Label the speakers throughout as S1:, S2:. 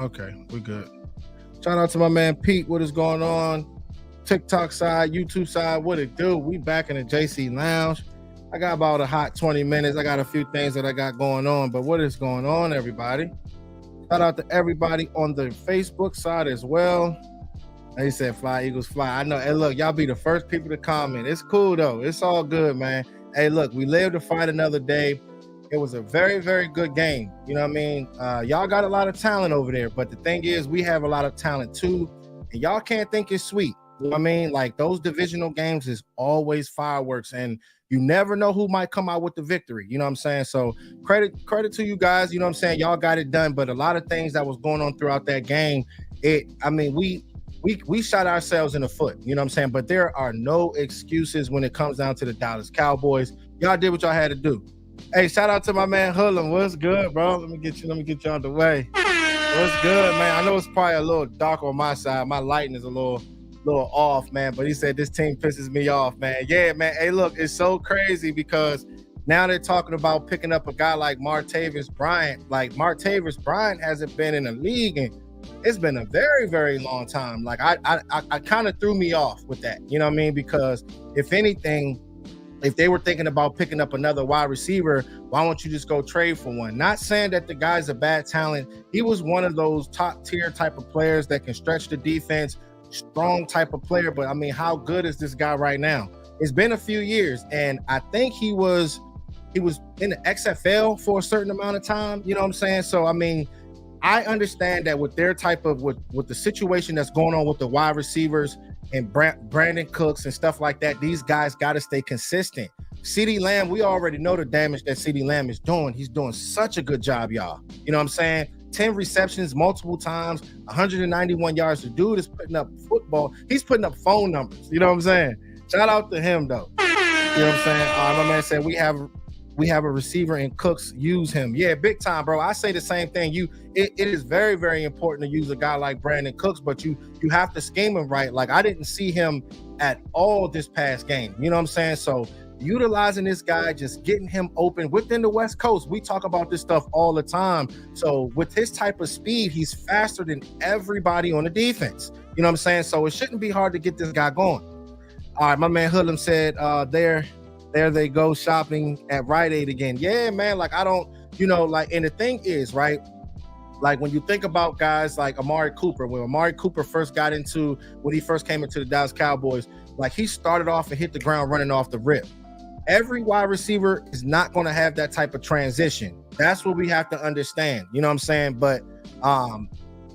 S1: Okay, we're good. Shout out to my man Pete. What is going on? TikTok side, YouTube side, what it do? We back in the JC Lounge. I got about a hot 20 minutes. I got a few things that I got going on, but what is going on, everybody? Shout out to everybody on the Facebook side as well. They said fly Eagles fly. I know. Hey, look, y'all be the first people to comment. It's cool though. It's all good, man. Hey, look, we live to fight another day. It was a very, very good game. You know what I mean? Y'all got a lot of talent over there, but the thing is, we have a lot of talent too, and y'all can't think it's sweet. You know what I mean? Like those divisional games is always fireworks, and you never know who might come out with the victory. You know what I'm saying? So credit to you guys. You know what I'm saying? Y'all got it done, but a lot of things that was going on throughout that game, we shot ourselves in the foot. You know what I'm saying? But there are no excuses when it comes down to the Dallas Cowboys. Y'all did what y'all had to do. Hey, shout out to my man Hullum. What's good, bro? Let me get you out the way. What's good, man? I know it's probably a little dark on my side. My lighting is a little off, man. But he said this team pisses me off, man. Yeah, man. Hey, look, it's so crazy because now they're talking about picking up a guy like Martavis Bryant. Like Martavis Bryant hasn't been in the league, and it's been a very, very long time. Like I kind of threw me off with that. You know what I mean? Because if anything, if they were thinking about picking up another wide receiver, why don't you just go trade for one? Not saying that the guy's a bad talent. He was one of those top tier type of players that can stretch the defense, strong type of player. But I mean, how good is this guy right now? It's been a few years, and I think he was in the XFL for a certain amount of time. You know what I'm saying? So I mean, I understand that with their type of with the situation that's going on with the wide receivers and Brandon Cooks and stuff like that, these guys got to stay consistent. CeeDee Lamb, we already know the damage that CeeDee Lamb is doing. He's doing such a good job, y'all. You know what I'm saying? 10 receptions multiple times, 191 yards. The dude is putting up football. He's putting up phone numbers. You know what I'm saying? Shout out to him, though. You know what I'm saying? My man said we have a receiver in Cooks. Use him. Yeah, big time, bro. I say the same thing. It is very, very important to use a guy like Brandon Cooks, but you have to scheme him right. Like I didn't see him at all this past game. You know what I'm saying? So utilizing this guy, just getting him open within the West Coast. We talk about this stuff all the time. So with his type of speed, he's faster than everybody on the defense. You know what I'm saying? So it shouldn't be hard to get this guy going. All right, my man Hoodlum said there they go shopping at Rite Aid again. Yeah, man, like I don't, and the thing is, right, like when you think about guys like Amari Cooper, when Amari Cooper when he first came into the Dallas Cowboys, like he started off and hit the ground running off the rip. Every wide receiver is not going to have that type of transition. That's what we have to understand. You know what I'm saying? But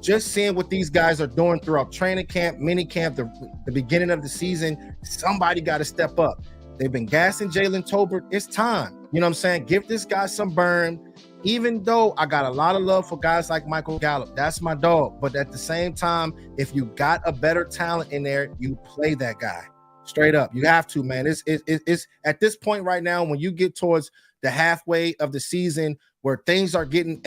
S1: just seeing what these guys are doing throughout training camp, mini camp, the beginning of the season, somebody got to step up. They've been gassing Jalen Tolbert. It's time. You know what I'm saying? Give this guy some burn. Even though I got a lot of love for guys like Michael Gallup. That's my dog. But at the same time, if you got a better talent in there, you play that guy. Straight up. You have to, man. It's at this point right now, when you get towards the halfway of the season where things are getting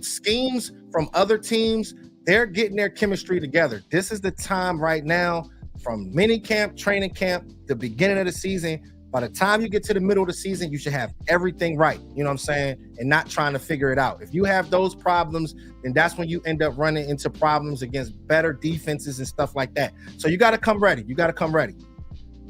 S1: schemes from other teams, they're getting their chemistry together. This is the time right now from mini camp, training camp, the beginning of the season. By the time you get to the middle of the season, you should have everything right. You know what I'm saying? And not trying to figure it out. If you have those problems, then that's when you end up running into problems against better defenses and stuff like that. So you got to come ready.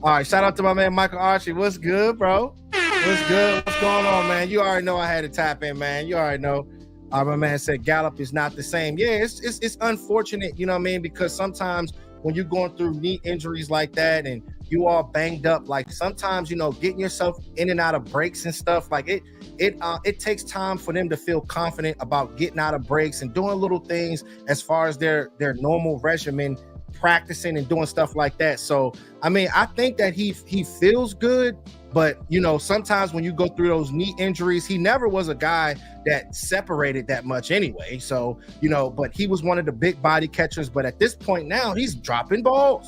S1: All right, shout out to my man Michael Archie. What's good, bro? What's good? What's going on, man? You already know I had to tap in, man. You already know. My man said Gallup is not the same. Yeah, it's unfortunate, you know what I mean? Because sometimes when you're going through knee injuries like that and you all banged up, like sometimes, getting yourself in and out of breaks and stuff, like it takes time for them to feel confident about getting out of breaks and doing little things as far as their normal regimen, practicing and doing stuff like that. So, I mean, I think that he feels good, but, sometimes when you go through those knee injuries, he never was a guy that separated that much anyway. So, but he was one of the big body catchers. But at this point now, he's dropping balls,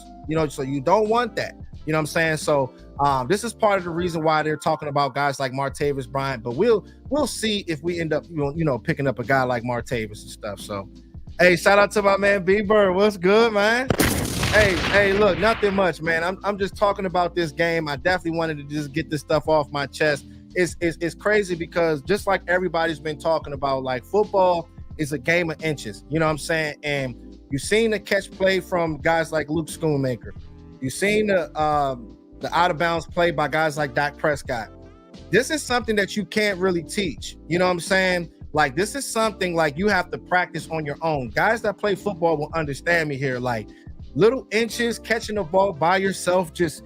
S1: so you don't want that. You know what I'm saying? So this is part of the reason why they're talking about guys like Martavis Bryant. But we'll see if we end up, picking up a guy like Martavis and stuff. So, hey, shout out to my man B-Bird. What's good, man? Hey, look, nothing much, man. I'm just talking about this game. I definitely wanted to just get this stuff off my chest. It's crazy because just like everybody's been talking about, like football is a game of inches. You know what I'm saying? And you've seen the catch play from guys like Luke Schoonmaker. You've seen the out of bounds play by guys like Dak Prescott. This is something that you can't really teach. You know what I'm saying? Like, this is something like you have to practice on your own. Guys that play football will understand me here. Like, little inches, catching the ball by yourself, just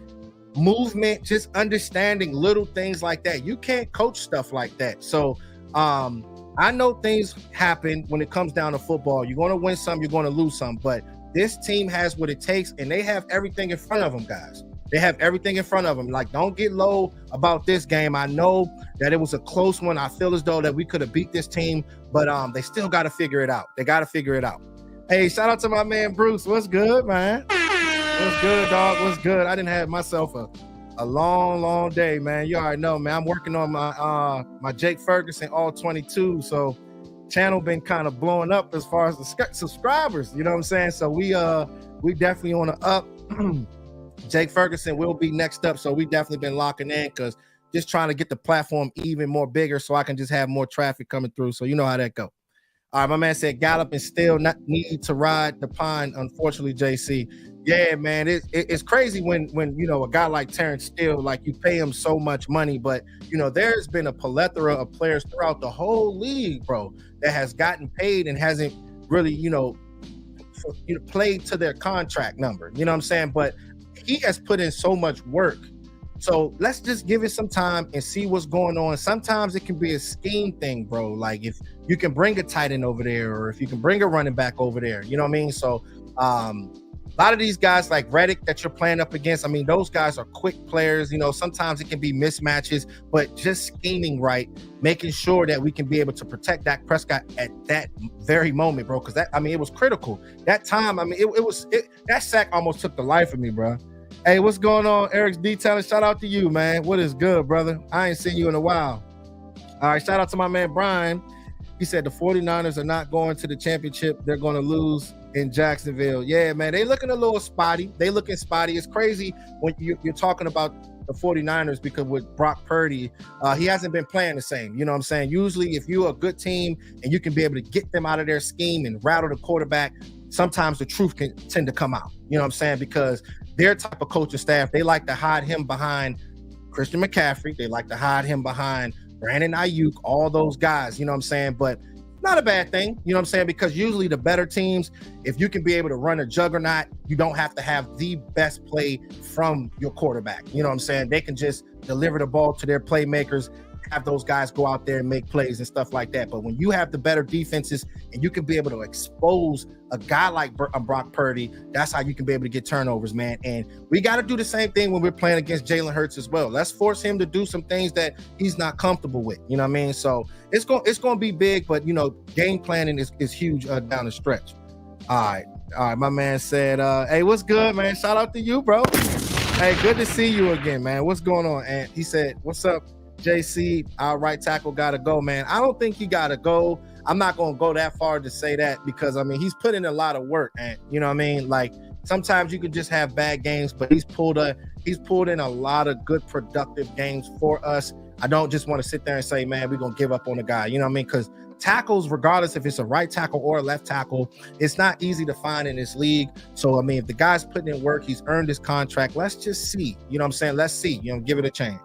S1: movement, just understanding little things like that. You can't coach stuff like that. So I know things happen when it comes down to football. You're going to win some, you're going to lose some, but this team has what it takes, and they have everything in front of them, guys. They have everything in front of them. Like, don't get low about this game. I know that it was a close one. I feel as though that we could have beat this team, but they still got to figure it out. They got to figure it out. Hey, shout out to my man Bruce. What's good, man? What's good, dog? What's good? I didn't have myself a long day, man. You already know, man. I'm working on my Jake Ferguson all 22, so channel been kind of blowing up as far as the subscribers. You know what I'm saying? So we definitely on the up. Jake Ferguson will be next up, so we definitely been locking in because just trying to get the platform even more bigger so I can just have more traffic coming through. So you know how that go. All right, my man said Gallup and still not need to ride the pine. Unfortunately, JC. Yeah, man, it's crazy when you know a guy like Terrence Steele, like you pay him so much money, but you know there's been a plethora of players throughout the whole league, bro, that has gotten paid and hasn't really played to their contract number. You know what I'm saying? But he has put in so much work. So let's just give it some time and see what's going on. Sometimes it can be a scheme thing, bro. Like if you can bring a tight end over there, or if you can bring a running back over there, you know what I mean? So a lot of these guys like Reddick that you're playing up against, I mean, those guys are quick players. You know, sometimes it can be mismatches, but just scheming right, making sure that we can be able to protect Dak Prescott at that very moment, bro. Because it was critical. That time, that sack almost took the life of me, bro. Hey, what's going on? Eric's Detailing. Shout out to you, man. What is good, brother? I ain't seen you in a while. All right, shout out to my man Brian. He said the 49ers are not going to the championship. They're going to lose in Jacksonville. Yeah, man, they looking a little spotty. They looking spotty. It's crazy when you're talking about the 49ers because with Brock Purdy, he hasn't been playing the same. You know what I'm saying? Usually if you're a good team and you can be able to get them out of their scheme and rattle the quarterback, sometimes the truth can tend to come out. You know what I'm saying? Because their type of coaching staff, they like to hide him behind Christian McCaffrey. They like to hide him behind Brandon Ayuk, all those guys, you know what I'm saying? But not a bad thing, you know what I'm saying? Because usually the better teams, if you can be able to run a juggernaut, you don't have to have the best play from your quarterback. You know what I'm saying? They can just deliver the ball to their playmakers, have those guys go out there and make plays and stuff like that. But when you have the better defenses and you can be able to expose a guy like Brock Purdy, that's how you can be able to get turnovers, man. And we got to do the same thing when we're playing against Jalen Hurts as well. Let's force him to do some things that he's not comfortable with. You know what I mean? So it's going to be big, but, you know, game planning is huge down the stretch. All right. My man said, hey, what's good, man? Shout out to you, bro. Hey, good to see you again, man. What's going on? And he said, what's up? JC, our right tackle gotta go, man. I don't think he gotta go. I'm not gonna go that far to say that because he's put in a lot of work, and you know what I mean. Like sometimes you could just have bad games, but he's pulled in a lot of good productive games for us. I don't just want to sit there and say, man, we're gonna give up on the guy. You know what I mean? Because tackles, regardless if it's a right tackle or a left tackle, it's not easy to find in this league. So if the guy's putting in work, he's earned his contract. Let's just see. You know what I'm saying? Let's see. Give it a chance.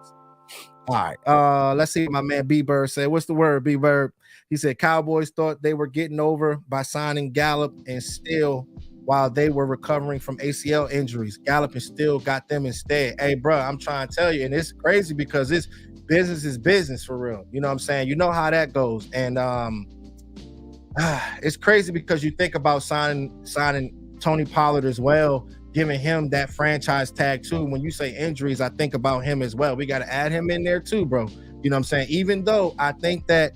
S1: All right, let's see what my man B-Bird said. What's the word, B-Bird? He said Cowboys thought they were getting over by signing Gallup and Steele while they were recovering from ACL injuries. Gallup and Steele got them instead. Hey, bro, I'm trying to tell you, and it's crazy because it's business is business for real. You know what I'm saying? You know how that goes. And it's crazy because you think about signing Tony Pollard as well, giving him that franchise tag too. When you say injuries, I think about him as well. We got to add him in there too, bro. You know what I'm saying? Even though I think that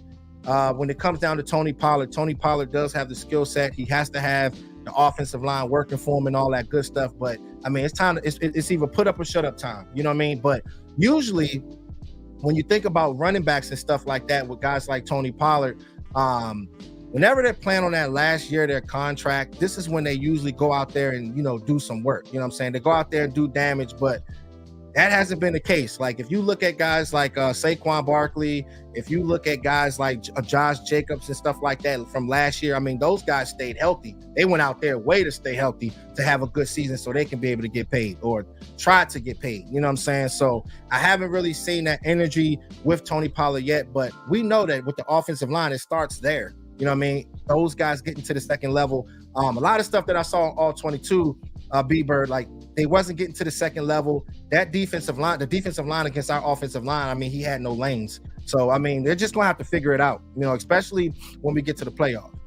S1: when it comes down to Tony Pollard does have the skill set. He has to have the offensive line working for him and all that good stuff. But it's time. It's either put up or shut up time. You know what I mean? But usually when you think about running backs and stuff like that with guys like Tony Pollard, whenever they're playing on that last year of their contract, this is when they usually go out there and, do some work. You know what I'm saying? They go out there and do damage, but That hasn't been the case. Like if you look at guys like Saquon Barkley, if you look at guys like Josh Jacobs and stuff like that from last year, I mean, those guys stayed healthy. They went out their way to stay healthy to have a good season so they can be able to get paid or try to get paid. You know what I'm saying? So I haven't really seen that energy with Tony Pollard yet, but we know that with the offensive line, it starts there. You know what I mean? Those guys getting to the second level. A lot of stuff that I saw on all 22, B-Bird, like they wasn't getting to the second level. That defensive line, the defensive line against our offensive line, I mean, he had no lanes. So, I mean, they're just going to have to figure it out, you know, especially when we get to the playoffs.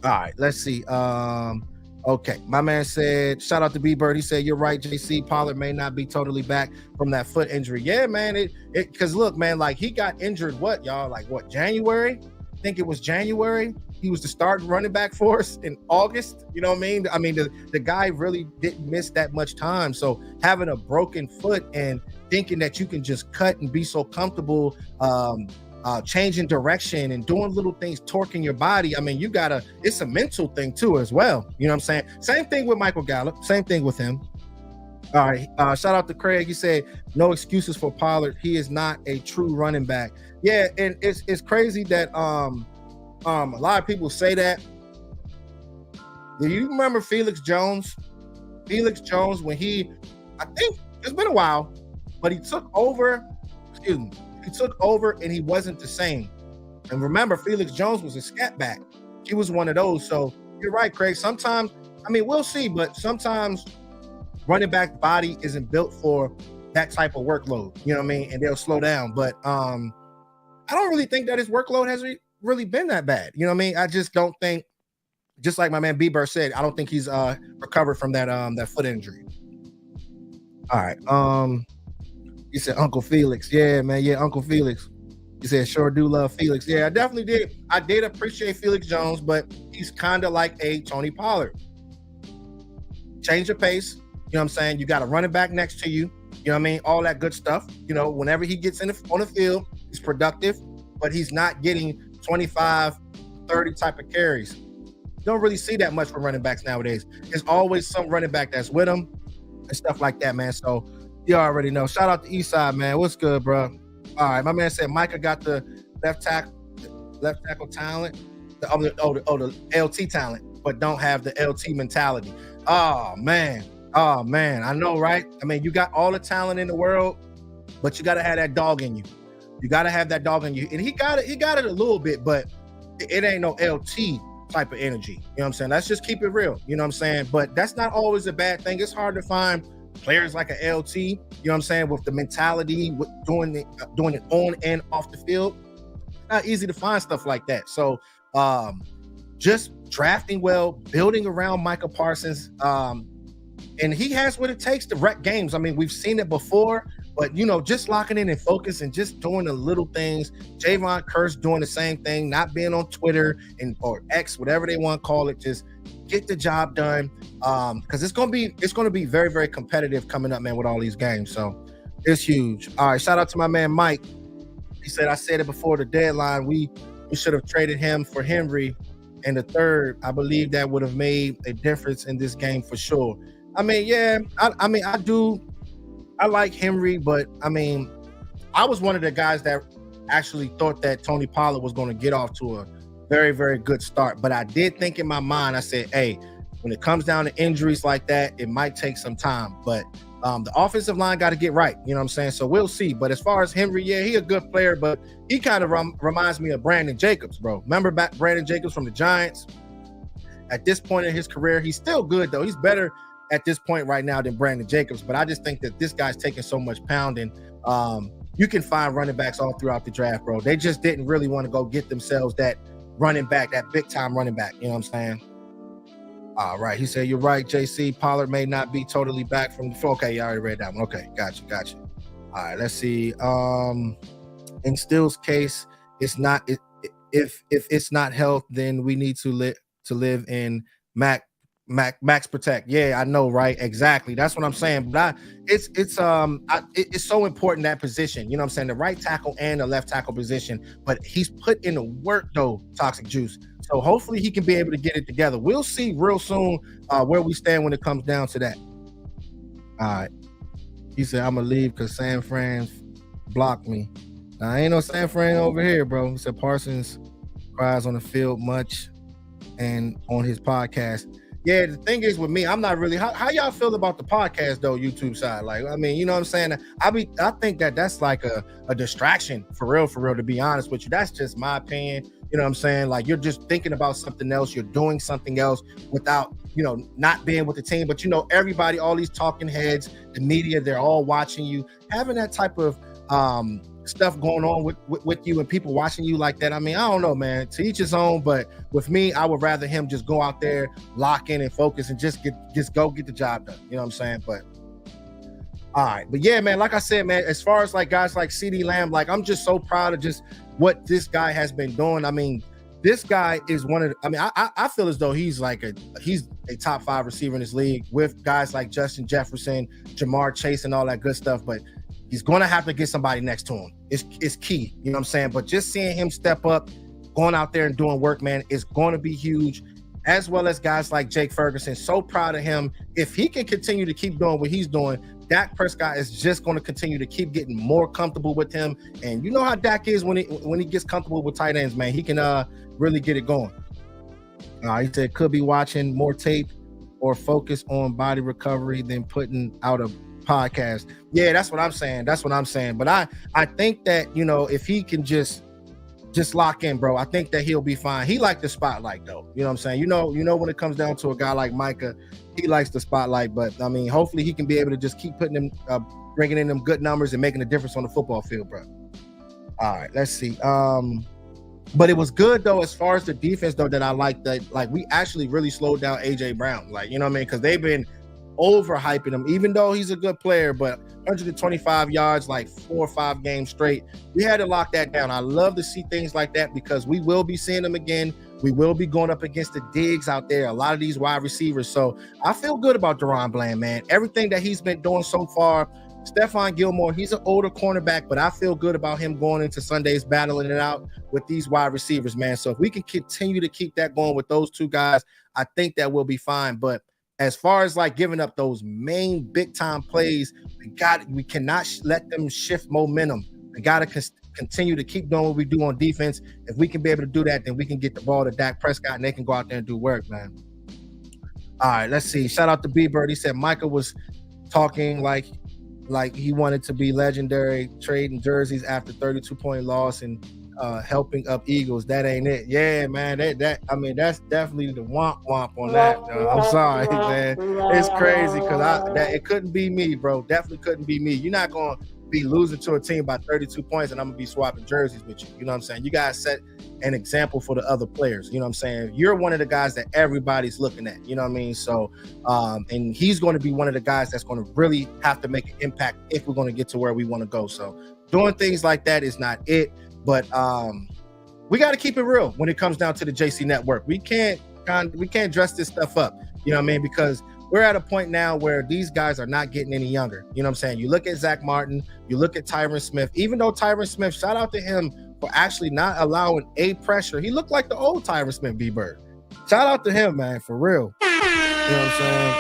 S1: All right, let's see. Okay, my man said, shout out to B-Bird. He said, you're right, JC. Pollard may not be totally back from that foot injury. Yeah, man, because look, man, like he got injured, what, y'all, like what, January? I think it was January. He was the starting running back for us in August. You know what I mean? I mean, the guy really didn't miss that much time. So having a broken foot and thinking that you can just cut and be so comfortable, changing direction and doing little things, torquing your body. I mean, it's a mental thing too as well. You know what I'm saying? Same thing with Michael Gallup. Same thing with him. All right. Shout out to Craig. He said, no excuses for Pollard. He is not a true running back. Yeah, and it's crazy that a lot of people say that. Do you remember Felix Jones? Felix Jones, when I think it's been a while, but he took over, and he wasn't the same. And remember, Felix Jones was a scat back. He was one of those. So you're right, Craig. Sometimes, I mean, we'll see, but sometimes running back body isn't built for that type of workload. You know what I mean? And they'll slow down. But I don't really think that his workload has really been that bad. You know what I mean? I just don't think, just like my man Bieber said, I don't think he's recovered from that foot injury. All right. He said Uncle Felix. Yeah, man. Yeah, Uncle Felix. He said, sure do love Felix. Yeah, I definitely did. I did appreciate Felix Jones, but he's kind of like a Tony Pollard. Change your pace. You know what I'm saying? You got a running back next to you. You know what I mean? All that good stuff. You know, whenever he gets on the field, he's productive, but he's not getting 25, 30 type of carries. You don't really see that much from running backs nowadays. There's always some running back that's with him and stuff like that, man. So you already know. Shout out to Eastside, man. What's good, bro? All right, my man said Micah got the left tackle talent, the LT talent, but don't have the LT mentality. Oh man, I know, right? I mean, you got all the talent in the world, but you got to have that dog in you. You got to have that dog in you, and he got it a little bit, but it ain't no LT type of energy. You know what I'm saying? Let's just keep it real. You know what I'm saying? But that's not always a bad thing. It's hard to find players like a LT, you know what I'm saying, with the mentality, with doing it on and off the field. Not easy to find stuff like that. So just drafting well, building around Micah Parsons, and he has what it takes to wreck games. I mean, we've seen it before, but you know, just locking in and focus and just doing the little things. Javon Curse doing the same thing, not being on Twitter or X, whatever they want to call it, just get the job done, because it's gonna be very, very competitive coming up, man, with all these games. So it's huge. All right, shout out to my man Mike. He said, I said it before the deadline, we should have traded him for Henry in the third. I believe that would have made a difference in this game for sure. I mean, yeah, I like Henry, but I mean, I was one of the guys that actually thought that Tony Pollard was going to get off to a very, very good start. But I did think in my mind, I said, hey, when it comes down to injuries like that, it might take some time. But the offensive line got to get right. You know what I'm saying? So we'll see. But as far as Henry, yeah, he a good player, but he kind of reminds me of Brandon Jacobs, bro. Remember back Brandon Jacobs from the Giants? At this point in his career, he's still good, though. He's better at this point right now than Brandon Jacobs. But I just think that this guy's taking so much pounding. You can find running backs all throughout the draft, bro. They just didn't really want to go get themselves that running back, that big-time running back. You know what I'm saying? All right. He said, you're right, JC. Pollard may not be totally back from the... Okay, you already read that one. Okay, gotcha. All right, let's see. In Still's case, it's not... If it's not health, then we need to live in Max Protect. Yeah, I know, right? Exactly. That's what I'm saying. But it's so important, that position. You know what I'm saying? The right tackle and the left tackle position. But he's put in the work, though, Toxic Juice. So hopefully he can be able to get it together. We'll see real soon where we stand when it comes down to that. All right. He said, I'm gonna leave because San Fran blocked me. Now, ain't no San Fran over here, bro. He said Parsons cries on the field much and on his podcast. Yeah, the thing is with me, I'm not really. How y'all feel about the podcast though? YouTube side, like, I mean, you know what I'm saying? I think that's like a distraction for real. To be honest with you, that's just my opinion. You know what I'm saying? Like, you're just thinking about something else. You're doing something else without, not being with the team. But everybody, all these talking heads, the media, they're all watching you. Having that type of stuff going on with you and people watching you like that. I mean, I don't know, man. To each his own. But with me, I would rather him just go out there, lock in and focus, and just go get the job done. You know what I'm saying? But all right. But yeah, man, like I said, man, as far as like guys like CeeDee Lamb, like, I'm just so proud of just what this guy has been doing. I mean, this guy is one of the, I mean, I feel as though he's a top 5 receiver in this league with guys like Justin Jefferson, Jamar Chase, and all that good stuff. But he's going to have to get somebody next to him. It's key, you know what I'm saying? But just seeing him step up, going out there and doing work, man, is going to be huge, as well as guys like Jake Ferguson. So proud of him. If he can continue to keep doing what he's doing, Dak Prescott is just going to continue to keep getting more comfortable with him. And you know how Dak is when he gets comfortable with tight ends, man. He can really get it going. He said could be watching more tape or focus on body recovery than putting out a podcast. Yeah, that's what I'm saying. But I think that, if he can just lock in, bro, I think that he'll be fine. He likes the spotlight, though. You know what I'm saying? You know when it comes down to a guy like Micah, he likes the spotlight. But I mean, hopefully he can be able to just keep putting them, bringing in them good numbers and making a difference on the football field, bro. All right, let's see. But it was good though, as far as the defense though, that I like that. Like, we actually really slowed down AJ Brown. Like, you know what I mean? Because they've been overhyping him, even though he's a good player, but 125 yards, like 4 or 5 games straight. We had to lock that down. I love to see things like that because we will be seeing them again. We will be going up against the Diggs out there, a lot of these wide receivers. So I feel good about Deron Bland, man. Everything that he's been doing so far. Stephon Gilmore, he's an older cornerback, but I feel good about him going into Sundays, battling it out with these wide receivers, man. So if we can continue to keep that going with those two guys, I think that we'll be fine. But as far as like giving up those main big time plays, we cannot let them shift momentum. We got to continue to keep doing what we do on defense. If we can be able to do that, then we can get the ball to Dak Prescott and they can go out there and do work, man. All right, let's see. Shout out to B-Bird. He said Michael was talking like he wanted to be legendary, trading jerseys after 32-point loss and helping up Eagles. That ain't it. Yeah, man. I mean, that's definitely the womp on that. I'm sorry, man. It's crazy because it couldn't be me, bro. Definitely couldn't be me. You're not gonna be losing to a team by 32 points and I'm gonna be swapping jerseys with you. You know what I'm saying? You guys set an example for the other players. You know what I'm saying? You're one of the guys that everybody's looking at. You know what I mean? So, and he's going to be one of the guys that's going to really have to make an impact if we're going to get to where we want to go. So doing things like that is not it. But we got to keep it real when it comes down to the JC Network. We can't dress this stuff up. You know what I mean? Because we're at a point now where these guys are not getting any younger. You know what I'm saying? You look at Zach Martin, you look at Tyron Smith. Even though Tyron Smith, shout out to him for actually not allowing a pressure. He looked like the old Tyron Smith, B-Bird. Shout out to him, man, for real. You know what I'm saying?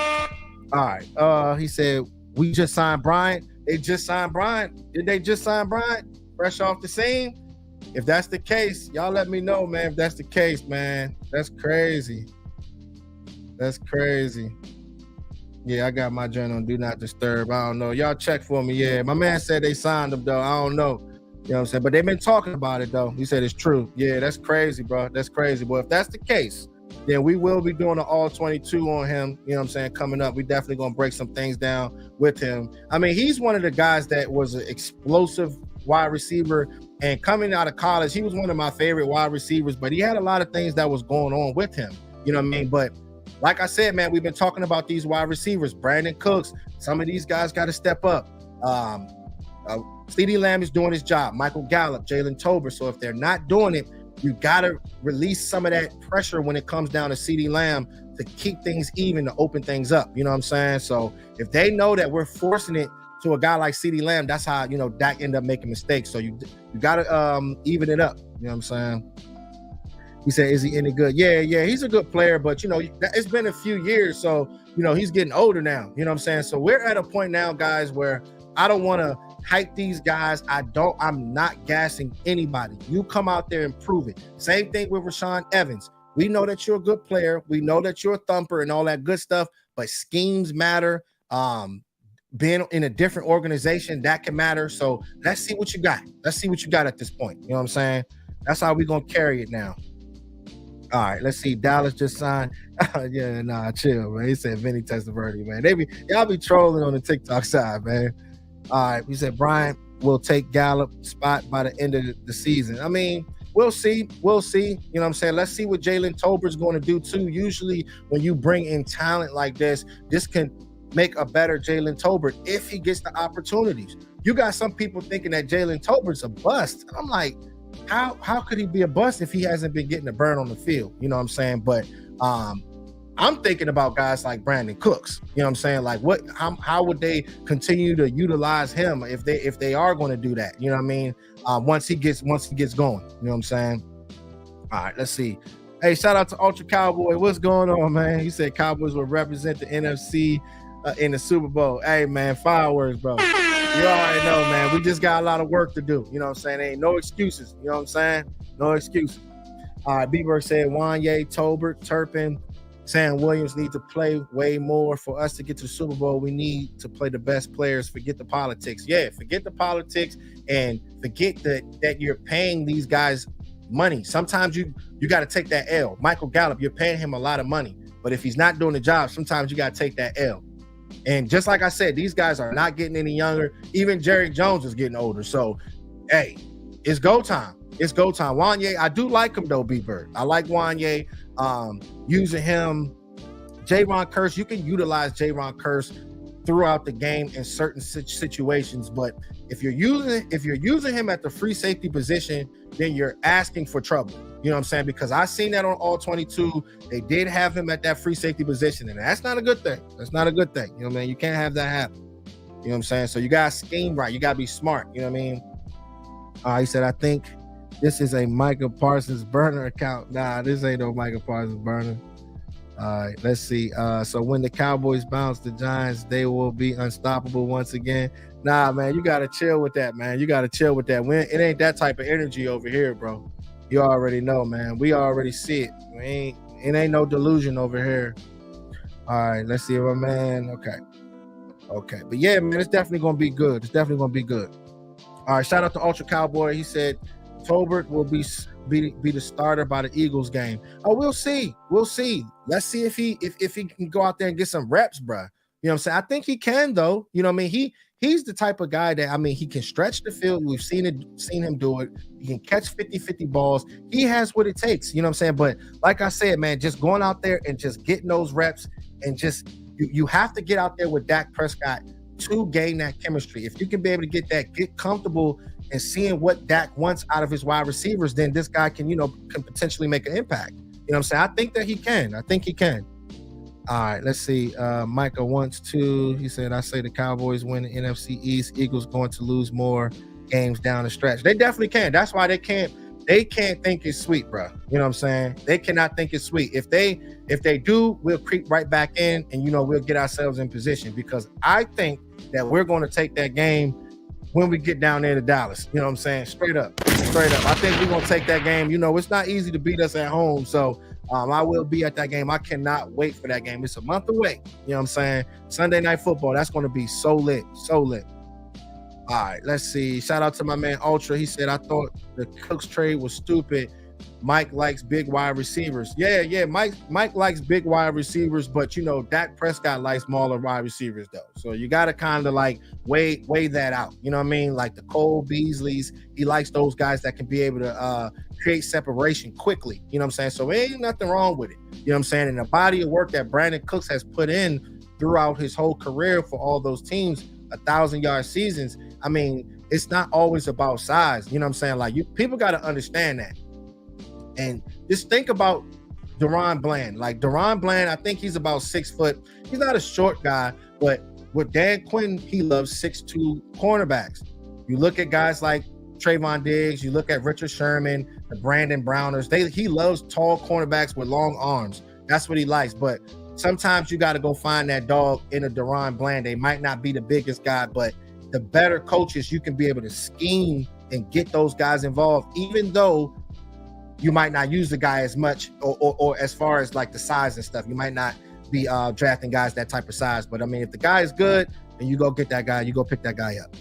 S1: All right. He said, we just signed Bryant. They just signed Bryant. Did they just sign Bryant? Fresh off the scene? If that's the case, y'all let me know, man. If that's the case, man. That's crazy. That's crazy. Yeah, I got my journal on Do Not Disturb. I don't know. Y'all check for me. Yeah, my man said they signed him, though. I don't know. You know what I'm saying? But they've been talking about it, though. He said it's true. Yeah, that's crazy, bro. That's crazy. But if that's the case, then we will be doing an all-22 on him. You know what I'm saying? Coming up, we definitely going to break some things down with him. I mean, he's one of the guys that was an explosive wide receiver. And coming out of college, he was one of my favorite wide receivers. But he had a lot of things that was going on with him. You know what I mean? But like I said, man, we've been talking about these wide receivers. Brandon Cooks, some of these guys got to step up. CeeDee Lamb is doing his job. Michael Gallup, Jalen Tolbert. So if they're not doing it, you got to release some of that pressure when it comes down to CeeDee Lamb to keep things even, to open things up. You know what I'm saying? So if they know that we're forcing it to a guy like CeeDee Lamb, that's how, Dak end up making mistakes. So you got to even it up. You know what I'm saying? He said, is he any good? Yeah, he's a good player, but, it's been a few years. So, he's getting older now. You know what I'm saying? So we're at a point now, guys, where I don't want to hype these guys. I'm not gassing anybody. You come out there and prove it. Same thing with Rashaan Evans. We know that you're a good player. We know that you're a thumper and all that good stuff, but schemes matter. Being in a different organization, that can matter. So let's see what you got. Let's see what you got at this point. You know what I'm saying? That's how we're going to carry it now. All right, let's see. Dallas just signed. Yeah, nah, chill, man. He said Vinny Testaverde, man. Y'all be trolling on the TikTok side, man. All right, he said Brian will take Gallup spot by the end of the season. I mean, we'll see. We'll see. You know what I'm saying? Let's see what Jalen Tolbert's going to do too. Usually when you bring in talent like this can make a better Jalen Tolbert if he gets the opportunities. You got some people thinking that Jalen Tolbert's a bust. I'm like, how could he be a bust if he hasn't been getting a burn on the field? You know what I'm saying? But I'm thinking about guys like Brandon Cooks. You know what I'm saying? Like how would they continue to utilize him if they are going to do that? You know what I mean? Once he gets going. You know what I'm saying? All right, let's see. Hey, shout out to Ultra Cowboy. What's going on, man? He said Cowboys will represent the NFC in the Super Bowl. Hey, man, fireworks, bro. You already know, man. We just got a lot of work to do. You know what I'm saying? There ain't no excuses. You know what I'm saying? No excuses. All right, B-Berg said Wanye, Tolbert, Turpin, Sam Williams need to play way more. For us to get to the Super Bowl, we need to play the best players. Forget the politics. Yeah, forget the politics and forget that you're paying these guys money. Sometimes you got to take that L. Michael Gallup, you're paying him a lot of money. But if he's not doing the job, sometimes you got to take that L. And just like I said, these guys are not getting any younger. Even Jerry Jones is getting older. So, hey, it's go time. It's go time. Wanye, I do like him though, B-Bird. I like Wanye. Using him. J-Ron Kearse, you can utilize J-Ron Kearse throughout the game in certain situations. But if you're using him at the free safety position, then you're asking for trouble. You know what I'm saying? Because I seen that on all 22. They did have him at that free safety position, and that's not a good thing. That's not a good thing. You know what I mean? You can't have that happen. You know what I'm saying? So you got to scheme right. You got to be smart. You know what I mean? He said, I think this is a Micah Parsons burner account. Nah, this ain't no Micah Parsons burner. All right, let's see. So when the Cowboys bounce the Giants, they will be unstoppable once again. Nah, man, you got to chill with that, man. You got to chill with that. It ain't that type of energy over here, bro. You already know, man. We already see it. It ain't no delusion over here. All right, let's see if man. Okay. But yeah, man, it's definitely gonna be good. It's definitely gonna be good. All right, shout out to Ultra Cowboy. He said Tolbert will be the starter by the Eagles game. Oh, we'll see. Let's see if he can go out there and get some reps, bro. You know what I'm saying? I think he can, though. You know what I mean? He's the type of guy that, I mean, he can stretch the field. We've seen him do it. He can catch 50-50 balls. He has what it takes. You know what I'm saying? But like I said, man, just going out there and just getting those reps and just you have to get out there with Dak Prescott to gain that chemistry. If you can be able to get comfortable and seeing what Dak wants out of his wide receivers, then this guy can potentially make an impact. You know what I'm saying? I think that he can. All right, let's see. Micah wants to. He said, I say the Cowboys win the NFC East. Eagles going to lose more games down the stretch. They definitely can. That's why they can't think it's sweet, bro. You know what I'm saying? They cannot think it's sweet. If they do, we'll creep right back in and, we'll get ourselves in position, because I think that we're going to take that game when we get down there to Dallas. You know what I'm saying? Straight up. I think we're going to take that game. It's not easy to beat us at home. So I will be at that game. I cannot wait for that game. It's a month away. You know what I'm saying? Sunday Night Football. That's going to be so lit. So lit. All right, let's see. Shout out to my man Ultra. He said, I thought the Cooks trade was stupid. Mike likes big wide receivers. Yeah. Mike likes big wide receivers, but Dak Prescott likes smaller wide receivers though. So you got to kind of weigh that out. You know what I mean? Like the Cole Beasleys, he likes those guys that can be able to create separation quickly. You know what I'm saying? So there ain't nothing wrong with it. You know what I'm saying? And the body of work that Brandon Cooks has put in throughout his whole career for all those teams, 1,000-yard seasons. I mean, it's not always about size. You know what I'm saying? Like people got to understand that. And just think about DaRon Bland. Like DaRon Bland, I think he's about 6 foot. He's not a short guy, but with Dan Quinn, he loves 6'2" cornerbacks. You look at guys like Trayvon Diggs, you look at Richard Sherman, the Brandon Browners. He loves tall cornerbacks with long arms. That's what he likes. But sometimes you got to go find that dog in a DaRon Bland. They might not be the biggest guy, but the better coaches you can be able to scheme and get those guys involved, even though you might not use the guy as much or as far as like the size and stuff. You might not be drafting guys that type of size. But I mean, if the guy is good and you go get that guy, you go pick that guy up.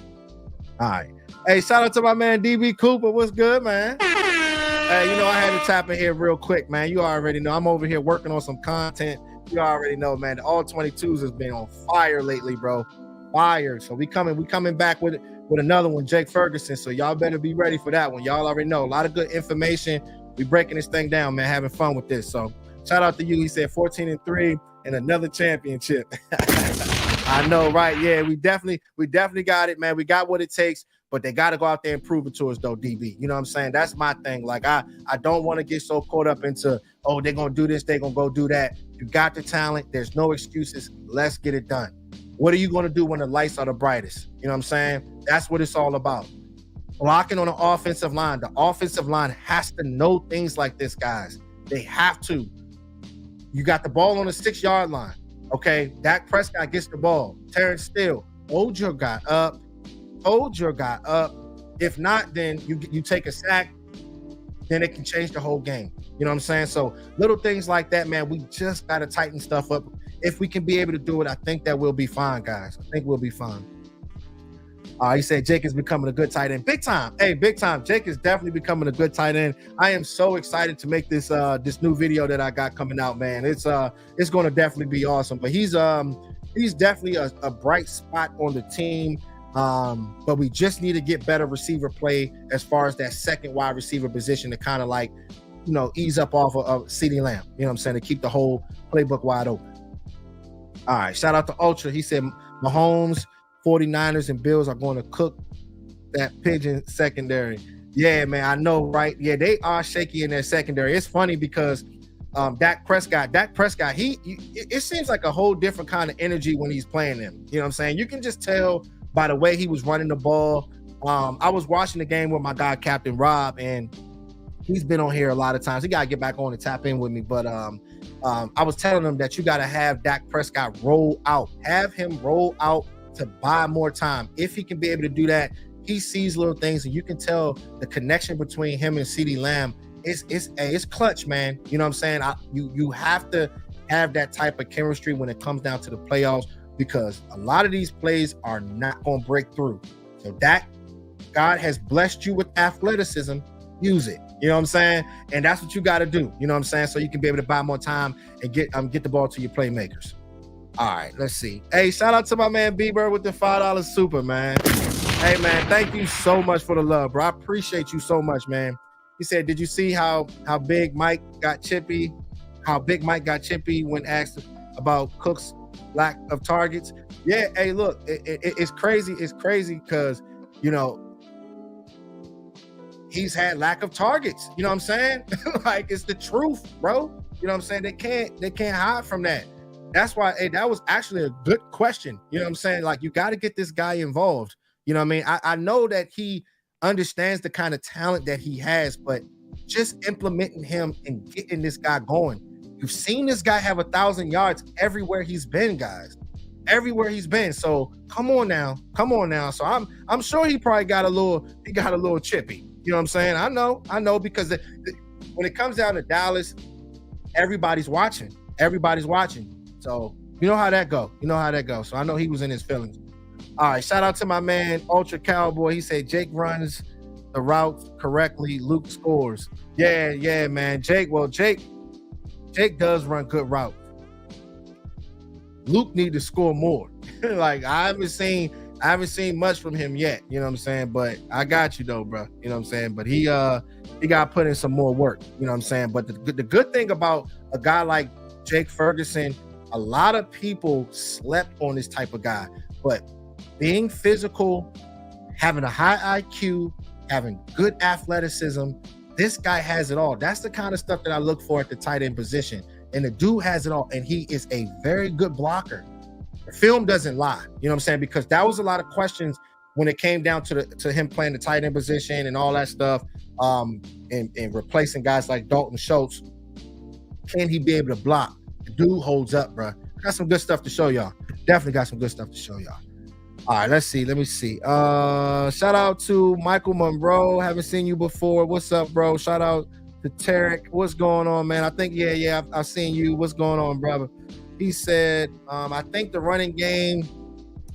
S1: All right. Hey, shout out to my man DB Cooper. What's good, man? Hey, you know, I had to tap in here real quick, man. You already know I'm over here working on some content. You already know, man. The All 22s has been on fire lately, bro. Fire. So we coming back with another one, Jake Ferguson. So y'all better be ready for that one. Y'all already know a lot of good information. We breaking this thing down, man. Having fun with this. So shout out to you. He said 14-3 and another championship. I know, right? Yeah, we definitely got it, man. We got what it takes, but they got to go out there and prove it to us, though, DB. You know what I'm saying? That's my thing. Like, I don't want to get so caught up into, oh, they're going to do this, they're going to go do that. You got the talent. There's no excuses. Let's get it done. What are you going to do when the lights are the brightest? You know what I'm saying? That's what it's all about. Blocking on the offensive line. The offensive line has to know things like this, guys. They have to. You got the ball on the 6-yard line. Okay, Dak Prescott gets the ball. Terrence Steele, hold your guy up. Hold your guy up. If not, then you take a sack. Then it can change the whole game. You know what I'm saying? So little things like that, man, we just got to tighten stuff up. If we can be able to do it, I think that we'll be fine, guys. I think we'll be fine. He said Jake is becoming a good tight end. Big time. Hey, big time. Jake is definitely becoming a good tight end. I am so excited to make this this new video that I got coming out, man. It's going to definitely be awesome. But he's definitely a bright spot on the team. But we just need to get better receiver play as far as that second wide receiver position to kind of like, you know, ease up off of CeeDee Lamb. You know what I'm saying? To keep the whole playbook wide open. All right. Shout out to Ultra. He said Mahomes, 49ers and Bills are going to cook that pigeon secondary. Yeah, man, I know, right? Yeah, they are shaky in their secondary. It's funny because Dak Prescott, it seems like a whole different kind of energy when he's playing them. You know what I'm saying? You can just tell by the way he was running the ball. I was watching the game with my guy, Captain Rob, and he's been on here a lot of times. He got to get back on and tap in with me. But I was telling him that you got to have Dak Prescott roll out. Have him roll out to buy more time. If he can be able to do that, he sees little things, and you can tell the connection between him and CeeDee Lamb is clutch, man. You know what I'm saying? You have to have that type of chemistry when it comes down to the playoffs, because a lot of these plays are not going to break through. So Dak, God has blessed you with athleticism. Use it. You know what I'm saying? And that's what you got to do. You know what I'm saying? So you can be able to buy more time and get the ball to your playmakers. All right, let's see. Hey, shout out to my man B-Bird with the $5 super, man. Hey, man, thank you so much for the love, bro. I appreciate you so much, man. He said, did you see how Big Mike got chippy? How Big Mike got chippy when asked about Cook's lack of targets? Yeah, hey, look, it's crazy. It's crazy because, you know, he's had lack of targets. You know what I'm saying? Like, it's the truth, bro. You know what I'm saying? They can't hide from that. That's why, hey, that was actually a good question. You know what I'm saying? Like, you got to get this guy involved. You know what I mean? I know that he understands the kind of talent that he has, but just implementing him and getting this guy going. You've seen this guy have 1,000 yards everywhere he's been, guys. Everywhere he's been. So come on now. So I'm sure he probably got a little chippy. You know what I'm saying? I know because when it comes down to Dallas, everybody's watching. So you know how that go. So I know he was in his feelings. All right, shout out to my man Ultra Cowboy. He said Jake runs the route correctly. Luke scores. Yeah, man. Jake does run good routes. Luke need to score more. Like, I haven't seen much from him yet. You know what I'm saying? But I got you though, bro. You know what I'm saying? But he got to put in some more work. You know what I'm saying? But the good thing about a guy like Jake Ferguson, a lot of people slept on this type of guy, but being physical, having a high IQ, having good athleticism, this guy has it all. That's the kind of stuff that I look for at the tight end position. And the dude has it all, and he is a very good blocker. The film doesn't lie, you know what I'm saying? Because that was a lot of questions when it came down to him playing the tight end position and all that stuff, and replacing guys like Dalton Schultz. Can he be able to block? The dude holds up, bro. Got some good stuff to show y'all. Definitely got some good stuff to show y'all. All right, let's see. Let me see. Shout out to Michael Monroe. Haven't seen you before. What's up, bro? Shout out to Tarek. What's going on, man? I think, yeah, I've seen you. What's going on, brother? He said, I think the running game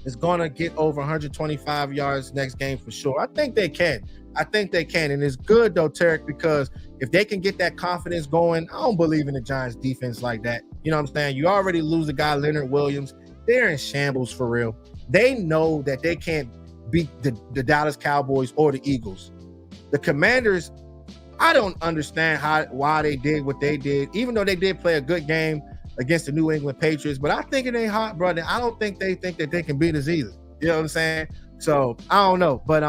S1: is gonna get over 125 yards next game for sure. I think they can. And it's good though, Tarek, because if they can get that confidence going, I don't believe in the Giants defense like that. You know what I'm saying? You already lose the guy Leonard Williams. They're in shambles for real. They know that they can't beat the Dallas Cowboys or the Eagles. The Commanders, I don't understand why they did what they did, even though they did play a good game against the New England Patriots. But I think it ain't hot, brother. I don't think they think that they can beat us either. You know what I'm saying? So I don't know, but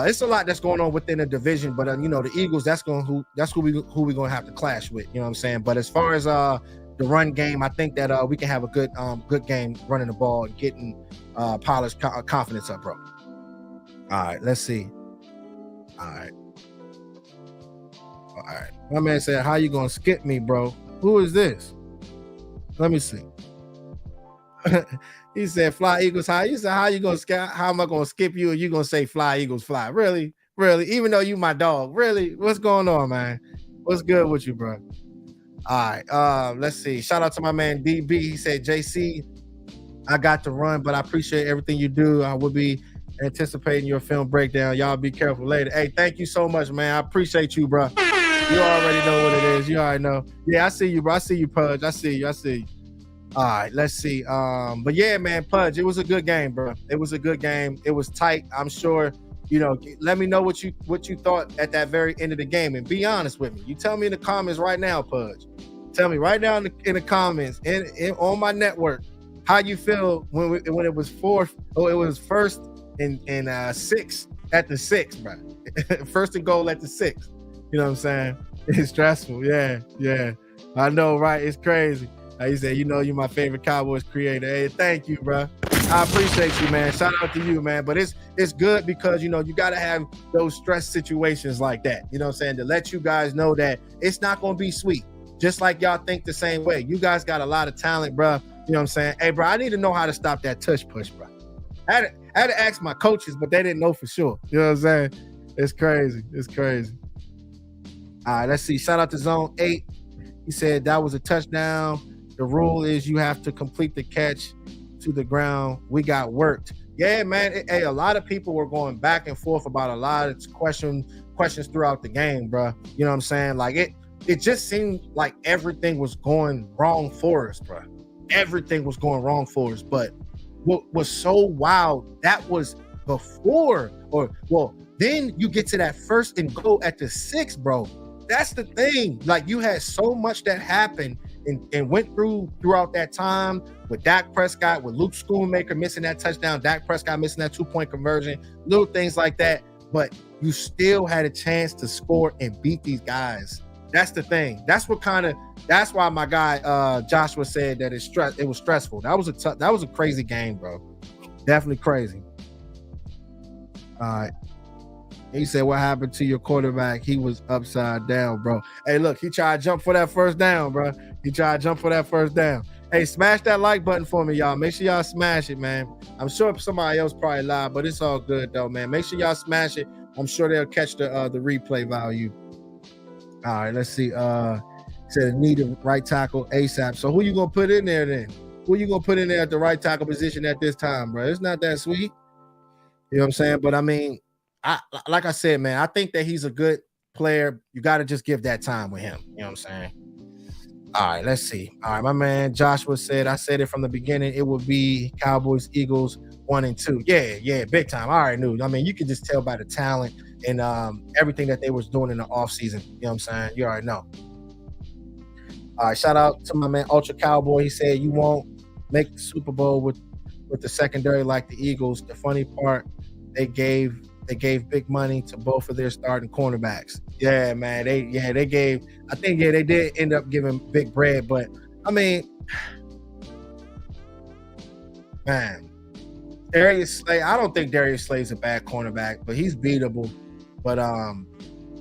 S1: it's a lot that's going on within the division. But you know, the Eagles, that's who we gonna have to clash with. You know what I'm saying? But as far as the run game, I think that we can have a good game running the ball and getting Pollard's confidence up, bro. All right, let's see. All right. My man said, "How you gonna skip me, bro? Who is this? Let me see." He said, "Fly Eagles high." You said, "How you gonna skip? How am I gonna skip you? And you gonna say Fly Eagles fly? Really? Even though you my dog, really? What's going on, man? What's good with you, bro?" All right, let's see. Shout out to my man DB. He said, "JC, I got to run, but I appreciate everything you do. I will be anticipating your film breakdown. Y'all be careful later." Hey, thank you so much, man. I appreciate you, bro. You already know what it is. You already know. Yeah, I see you, bro. I see you, Pudge. I see you. All right, let's see. But yeah, man, Pudge, it was a good game, bro. It was a good game. It was tight. I'm sure. You know, let me know what you thought at that very end of the game, and be honest with me. You tell me in the comments right now, Pudge. Tell me right now in the comments on my network how you feel when it was fourth. Oh, it was first and 6 at the 6, bro. First and goal at the 6. You know what I'm saying? It's stressful. Yeah. I know, right? It's crazy. He said, "You know, you're my favorite Cowboys creator." Hey, thank you, bro. I appreciate you, man. Shout out to you, man. But it's good because, you know, you got to have those stress situations like that. You know what I'm saying? To let you guys know that it's not going to be sweet. Just like y'all think the same way. You guys got a lot of talent, bro. You know what I'm saying? Hey, bro, I need to know how to stop that tush push, bro. I had to ask my coaches, but they didn't know for sure. You know what I'm saying? It's crazy. All right, let's see. Shout out to Zone 8. He said that was a touchdown. The rule is you have to complete the catch to the ground. We got worked. Yeah, man. Hey, a lot of people were going back and forth about a lot of questions throughout the game, bro. You know what I'm saying? Like it just seemed like everything was going wrong for us, bro. Everything was going wrong for us. But what was so wild, that was before, then you get to that first and goal at the 6, bro. That's the thing. Like, you had so much that happened and went throughout that time with Dak Prescott, with Luke Schoonmaker missing that touchdown, Dak Prescott missing that 2-point conversion, little things like that. But you still had a chance to score and beat these guys. That's the thing. That's why my guy Joshua said that it was stressful. That was a crazy game, bro. Definitely crazy. All right. He said, "What happened to your quarterback? He was upside down, bro." Hey, look, he tried to jump for that first down, bro. Hey, smash that like button for me, y'all. Make sure y'all smash it, man. I'm sure somebody else probably live, but it's all good, though, man. Make sure y'all smash it. I'm sure they'll catch the replay value. All right, let's see. Said need a right tackle ASAP. So who you going to put in there then? Who you going to put in there at the right tackle position at this time, bro? It's not that sweet. You know what I'm saying? But, I mean, like I said, man, I think that he's a good player. You got to just give that time with him. You know what I'm saying? All right, let's see. All right, my man Joshua said, "I said it from the beginning. It would be Cowboys, Eagles 1 and 2. Yeah, big time. I already knew. I mean, you can just tell by the talent and everything that they was doing in the offseason. You know what I'm saying? You already know. All right, shout out to my man Ultra Cowboy. He said, "You won't make the Super Bowl with the secondary like the Eagles. The funny part, they gave big money to both of their starting cornerbacks." Yeah, man. They gave. I think they did end up giving big bread, but I mean, man, Darius Slay. I don't think Darius Slay's a bad cornerback, but he's beatable. But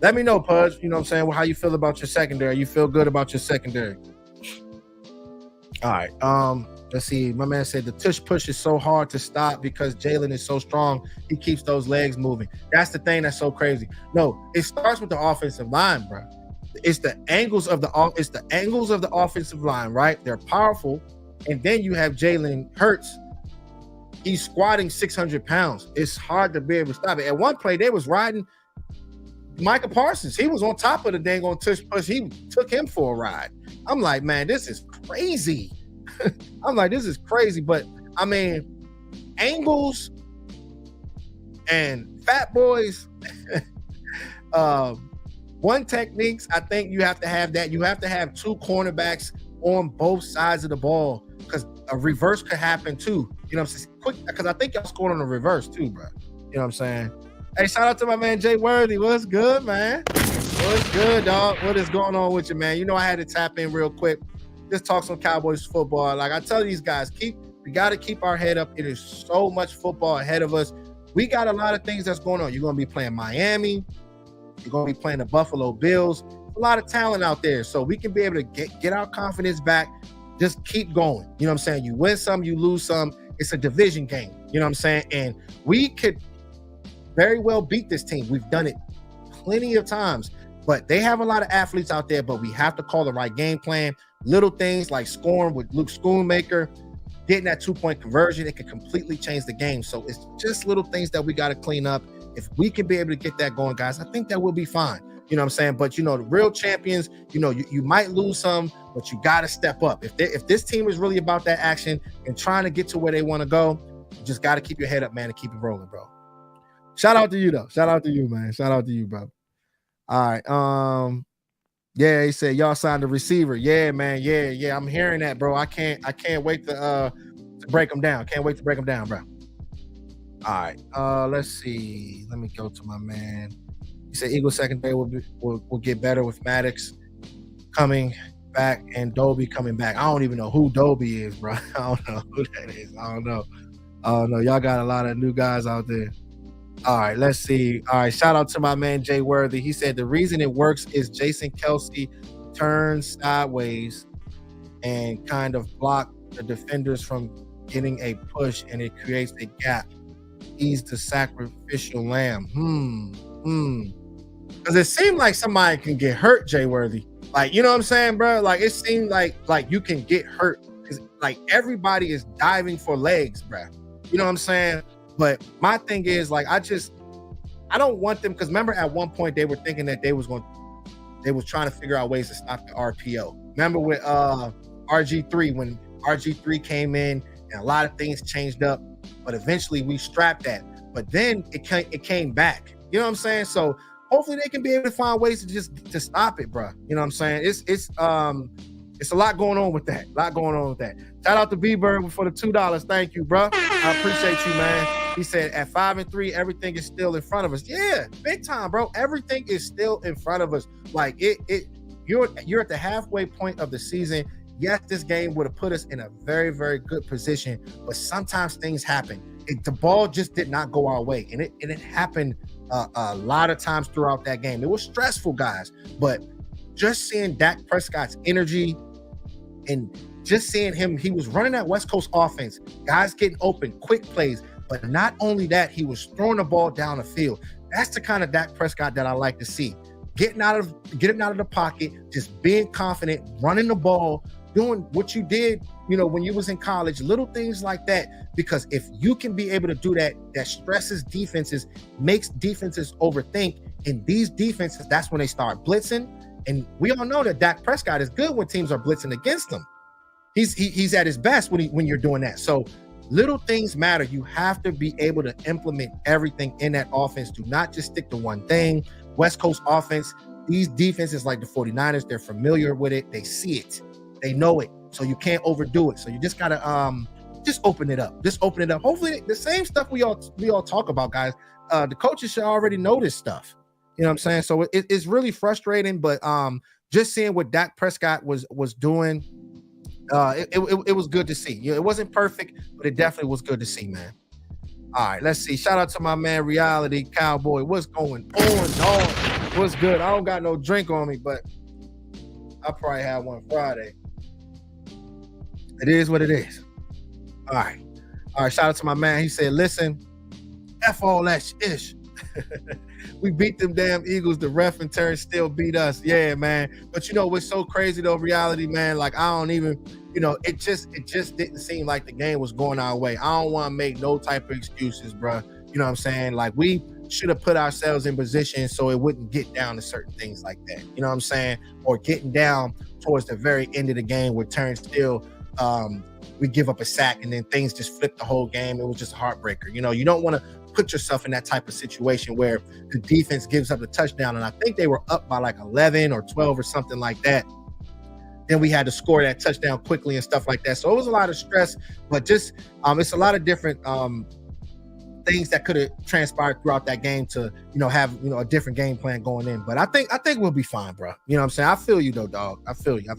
S1: let me know, Pudge. You know what I'm saying? Well, how you feel about your secondary? You feel good about your secondary? All right. Let's see. My man said the tush push is so hard to stop because Jalen is so strong. He keeps those legs moving. That's the thing that's so crazy. No, it starts with the offensive line, bro. It's the angles of the offensive line, right? They're powerful. And then you have Jalen Hurts. He's squatting 600 pounds. It's hard to be able to stop it. At one play, they was riding Micah Parsons. He was on top of the dang on tush push. He took him for a ride. I'm like, man, this is crazy. I'm like, this is crazy. But I mean, angles and fat boys, one techniques, I think you have to have that. You have to have two cornerbacks on both sides of the ball because a reverse could happen too. You know what I'm saying? Quick, because I think y'all scored on the reverse too, bro. You know what I'm saying? Hey, shout out to my man Jay Worthy. What's good, man? What's good, dog? What is going on with you, man? You know I had to tap in real quick. Just talk some Cowboys football. Like I tell these guys, we got to keep our head up. It is so much football ahead of us. We got a lot of things that's going on. You're going to be playing Miami. You're going to be playing the Buffalo Bills. A lot of talent out there. So we can be able to get our confidence back. Just keep going. You know what I'm saying? You win some, you lose some. It's a division game. You know what I'm saying? And we could very well beat this team. We've done it plenty of times. But they have a lot of athletes out there, but we have to call the right game plan. Little things like scoring with Luke Schoonmaker, getting that 2-point conversion, it can completely change the game. So it's just little things that we got to clean up. If we can be able to get that going, guys, I think that will be fine. You know what I'm saying? But, you know, the real champions, you know, you might lose some, but you got to step up. If this team is really about that action and trying to get to where they want to go, you just got to keep your head up, man, and keep it rolling, bro. Shout out to you, though. Shout out to you, man. Shout out to you, bro. All right. Yeah, he said y'all signed a receiver. Yeah, man. Yeah. I'm hearing that, bro. I can't wait to break them down. Can't wait to break them down, bro. All right. Let's see. Let me go to my man. He said Eagles secondary will get better with Maddox coming back and Dobie coming back. I don't even know who Dobie is, bro. I don't know who that is. I don't know. Y'all got a lot of new guys out there. All right, let's see. All right, shout out to my man Jay Worthy. He said the reason it works is Jason Kelce turns sideways and kind of block the defenders from getting a push, and it creates a gap. He's the sacrificial lamb. Because it seemed like somebody can get hurt, Jay Worthy. Like, you know what I'm saying, bro? Like, it seemed like you can get hurt. Like, everybody is diving for legs, bro. You know what I'm saying? But my thing is, like, I don't want them, because remember at one point they were thinking that they was trying to figure out ways to stop the RPO. Remember with RG3, when RG3 came in and a lot of things changed up, but eventually we strapped that. But then it came back. You know what I'm saying? So hopefully they can be able to find ways to stop it, bro. You know what I'm saying? It's a lot going on with that. Shout out to B-Bird for the $2. Thank you, bro. I appreciate you, man. He said at 5-3, everything is still in front of us. Yeah, big time, bro. Everything is still in front of us. Like you're at the halfway point of the season. Yes, this game would have put us in a very, very good position, but sometimes things happen. The ball just did not go our way, and it happened a lot of times throughout that game. It was stressful, guys, but just seeing Dak Prescott's energy and just seeing him, he was running that West Coast offense, guys getting open, quick plays. But not only that, he was throwing the ball down the field. That's the kind of Dak Prescott that I like to see. Getting out of the pocket, just being confident, running the ball, doing what you did, you know, when you was in college, little things like that. Because if you can be able to do that, that stresses defenses, makes defenses overthink. And these defenses, that's when they start blitzing. And we all know that Dak Prescott is good when teams are blitzing against him. He's at his best when you're doing that. So little things matter. You have to be able to implement everything in that offense. Do not just stick to one thing. West Coast offense, these defenses like the 49ers, they're familiar with it. They see it. They know it. So you can't overdo it. So you just got to just open it up. Hopefully the same stuff we all talk about, guys. The coaches should already know this stuff. You know what I'm saying? So it's really frustrating, but just seeing what Dak Prescott was doing, it was good to see. You know, it wasn't perfect, but it definitely was good to see, man. All right, let's see. Shout out to my man, Reality Cowboy. What's going on, dog? What's good? I don't got no drink on me, but I'll probably have one Friday. It is what it is. All right. All right. Shout out to my man. He said, listen, F all that ish. We beat them damn Eagles. The ref in turn still beat us. Yeah, man. But you know what's so crazy though, reality, man? Like I don't even, it just didn't seem like the game was going our way. I don't want to make no type of excuses, bro. You know what I'm saying? Like we should have put ourselves in position so it wouldn't get down to certain things like that. You know what I'm saying? Or getting down towards the very end of the game where turn still we give up a sack and then things just flip the whole game. It was just a heartbreaker. You don't want to put yourself in that type of situation where the defense gives up a touchdown. And I think they were up by like 11 or 12 or something like that. Then we had to score that touchdown quickly and stuff like that. So it was a lot of stress, but just it's a lot of different things that could have transpired throughout that game to have a different game plan going in. But I think we'll be fine, bro. You know what I'm saying? I feel you though, dog. I feel you.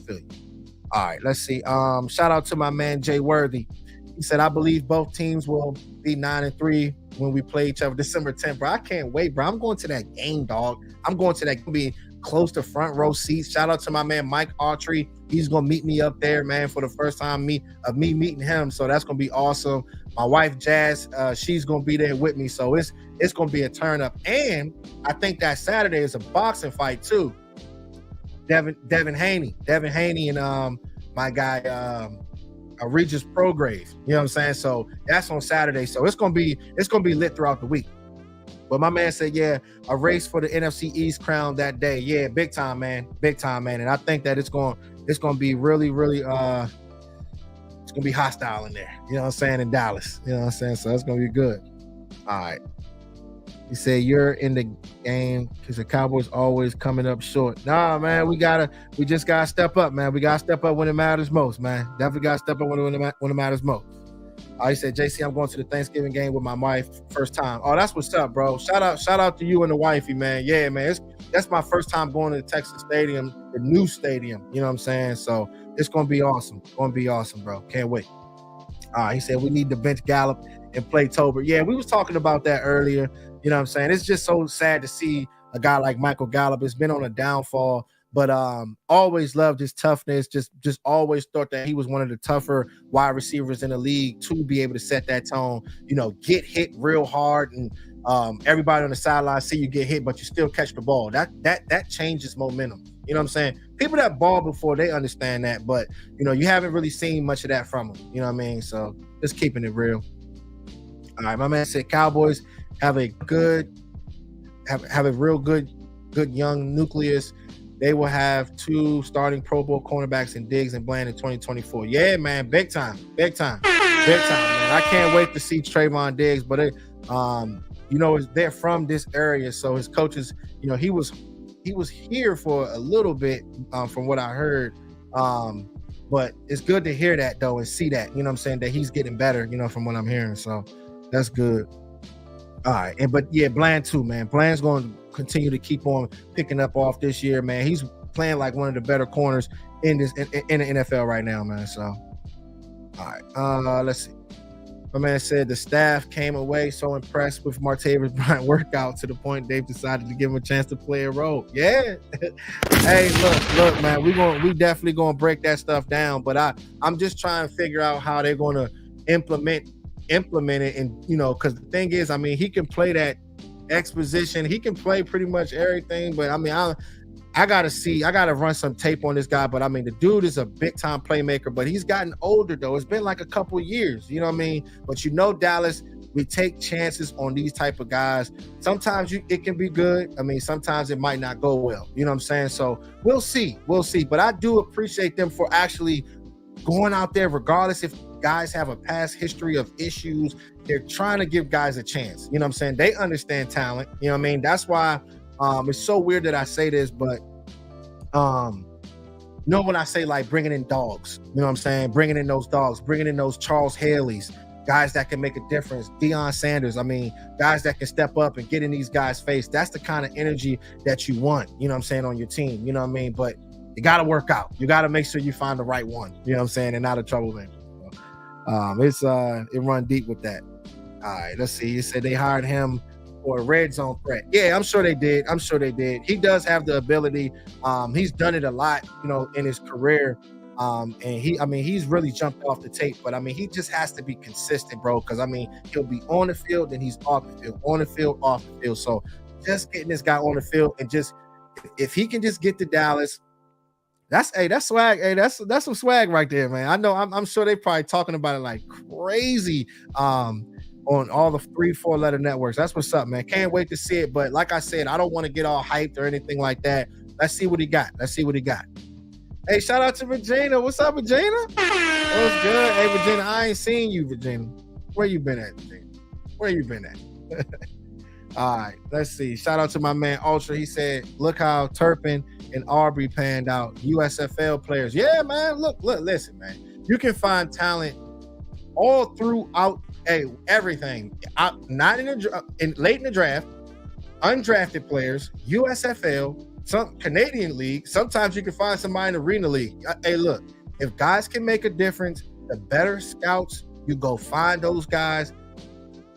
S1: All right, let's see. Shout out to my man Jay Worthy. He said, I believe both teams will be 9-3 when we play each other December 10th, bro. I can't wait, bro. I'm going to that game, dog. I'm going to that. Be close to front row seats. Shout out to my man Mike Autry. He's gonna meet me up there, man, for the first time me meeting him. So that's gonna be awesome. My wife Jazz, she's gonna be there with me. So it's gonna be a turn up. And I think that Saturday is a boxing fight too. Devin Haney and my guy Regis Prograve. You know what I'm saying? So that's on Saturday. So it's gonna be lit throughout the week. But my man said, yeah, a race for the NFC East crown that day. Yeah, big time, man. And I think that it's gonna be really, really it's gonna be hostile in there. You know what I'm saying? In Dallas. You know what I'm saying? So it's gonna be good. All right. He said, you're in the game because the Cowboys always coming up short. Nah, man, we just gotta step up, man. We gotta step up when it matters most, man. Definitely gotta step up when it matters most. He said, JC, I'm going to the Thanksgiving game with my wife first time. Oh, that's what's up, bro. Shout out to you and the wifey, man. Yeah, man. That's my first time going to the Texas Stadium, the new stadium. You know what I'm saying? So it's gonna be awesome. Bro. Can't wait. He said we need to bench Gallup and play Tolbert. Yeah, we was talking about that earlier. You know what I'm saying? It's just so sad to see a guy like Michael Gallup. It's been on a downfall, but always loved his toughness. Just always thought that he was one of the tougher wide receivers in the league to be able to set that tone. Get hit real hard, and everybody on the sideline see you get hit, but you still catch the ball. That changes momentum. You know what I'm saying? People that ball before, they understand that, but you haven't really seen much of that from them. You know what I mean? So just keeping it real. All right, my man said Cowboys have a real good young nucleus. They will have 2 starting Pro Bowl cornerbacks in Diggs and Bland in 2024. Yeah, man, big time, man. I can't wait to see Trayvon Diggs, but they're from this area, so his coaches, he was here for a little bit, from what I heard. But it's good to hear that though and see that, you know what I'm saying, that he's getting better, from what I'm hearing. So that's good. All right, but Bland too, man. Bland's going to continue to keep on picking up off this year, man. He's playing like one of the better corners in the NFL right now, man. So, all right, let's see. My man said the staff came away so impressed with Martavis Bryant workout to the point they've decided to give him a chance to play a role. Yeah. Hey, look, man. We definitely gonna break that stuff down, but I'm just trying to figure out how they're gonna implement it, and because the thing is, I mean, he can play that exposition, he can play pretty much everything, but I mean, I gotta run some tape on this guy. But I mean, the dude is a big time playmaker, but he's gotten older though. It's been like a couple years, you know what I mean? But Dallas, we take chances on these type of guys. Sometimes it can be good. I mean, sometimes it might not go well, you know what I'm saying? So we'll see. But I do appreciate them for actually going out there, regardless if guys have a past history of issues. They're trying to give guys a chance. You know what I'm saying? They understand talent. You know what I mean? That's why it's so weird that I say this, but when I say like bringing in dogs, you know what I'm saying? Bringing in those dogs, bringing in those Charles Haley's, guys that can make a difference, Deion Sanders. I mean, guys that can step up and get in these guys' face. That's the kind of energy that you want, you know what I'm saying, on your team. You know what I mean? But you got to work out. You got to make sure you find the right one, you know what I'm saying, and not a troublemaker. It run deep with that. All right, let's see. You said they hired him for a red zone threat. Yeah, I'm sure they did. He does have the ability. He's done it a lot, in his career. And he's really jumped off the tape, but I mean, he just has to be consistent, bro. Because I mean, he'll be on the field, then he's off the field, on the field, off the field. So just getting this guy on the field and just if he can just get to Dallas, that's swag. Hey, that's some swag right there, man. I know I'm sure they probably talking about it like crazy on all the 3-4 letter networks. That's what's up, man. Can't wait to see it. But like I said, I don't want to get all hyped or anything like that. Let's see what he got. Hey, shout out to Regina. What's up, Regina? What's good? Hey, Regina, I ain't seen you, Regina. Where you been at, Regina? Where you been at? All right, let's see. Shout out to my man Ultra. He said, look how Turpin and Aubrey panned out. USFL players. Yeah, man. Look, listen, man. You can find talent all throughout everything. Not late in the draft, undrafted players, USFL, some Canadian league. Sometimes you can find somebody in the Arena League. Hey, look, if guys can make a difference, the better scouts, you go find those guys.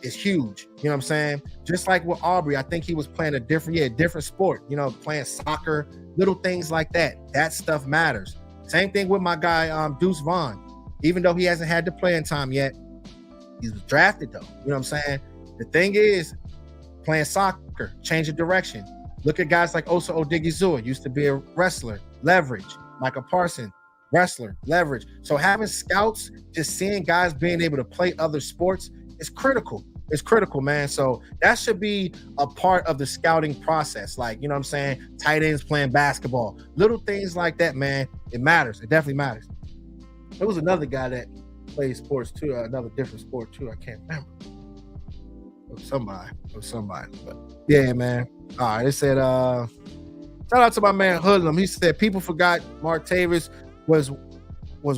S1: Is huge. You know what I'm saying? Just like with Aubrey, I think he was playing a different sport, you know, playing soccer, little things like that. That stuff matters. Same thing with my guy, Deuce Vaughn. Even though he hasn't had the playing time yet, he was drafted though. You know what I'm saying? The thing is, playing soccer, change of direction. Look at guys like Osa Odigizua, used to be a wrestler, leverage. Michael Parsons, wrestler, leverage. So having scouts, just seeing guys being able to play other sports, it's critical. It's critical, man. So that should be a part of the scouting process. Like, you know what I'm saying? Tight ends playing basketball. Little things like that, man. It matters. It definitely matters. There was another guy that played sports too, another different sport too. I can't remember. It was somebody. But yeah, man. All right. It said, shout out to my man Hoodlum. He said people forgot Martavis was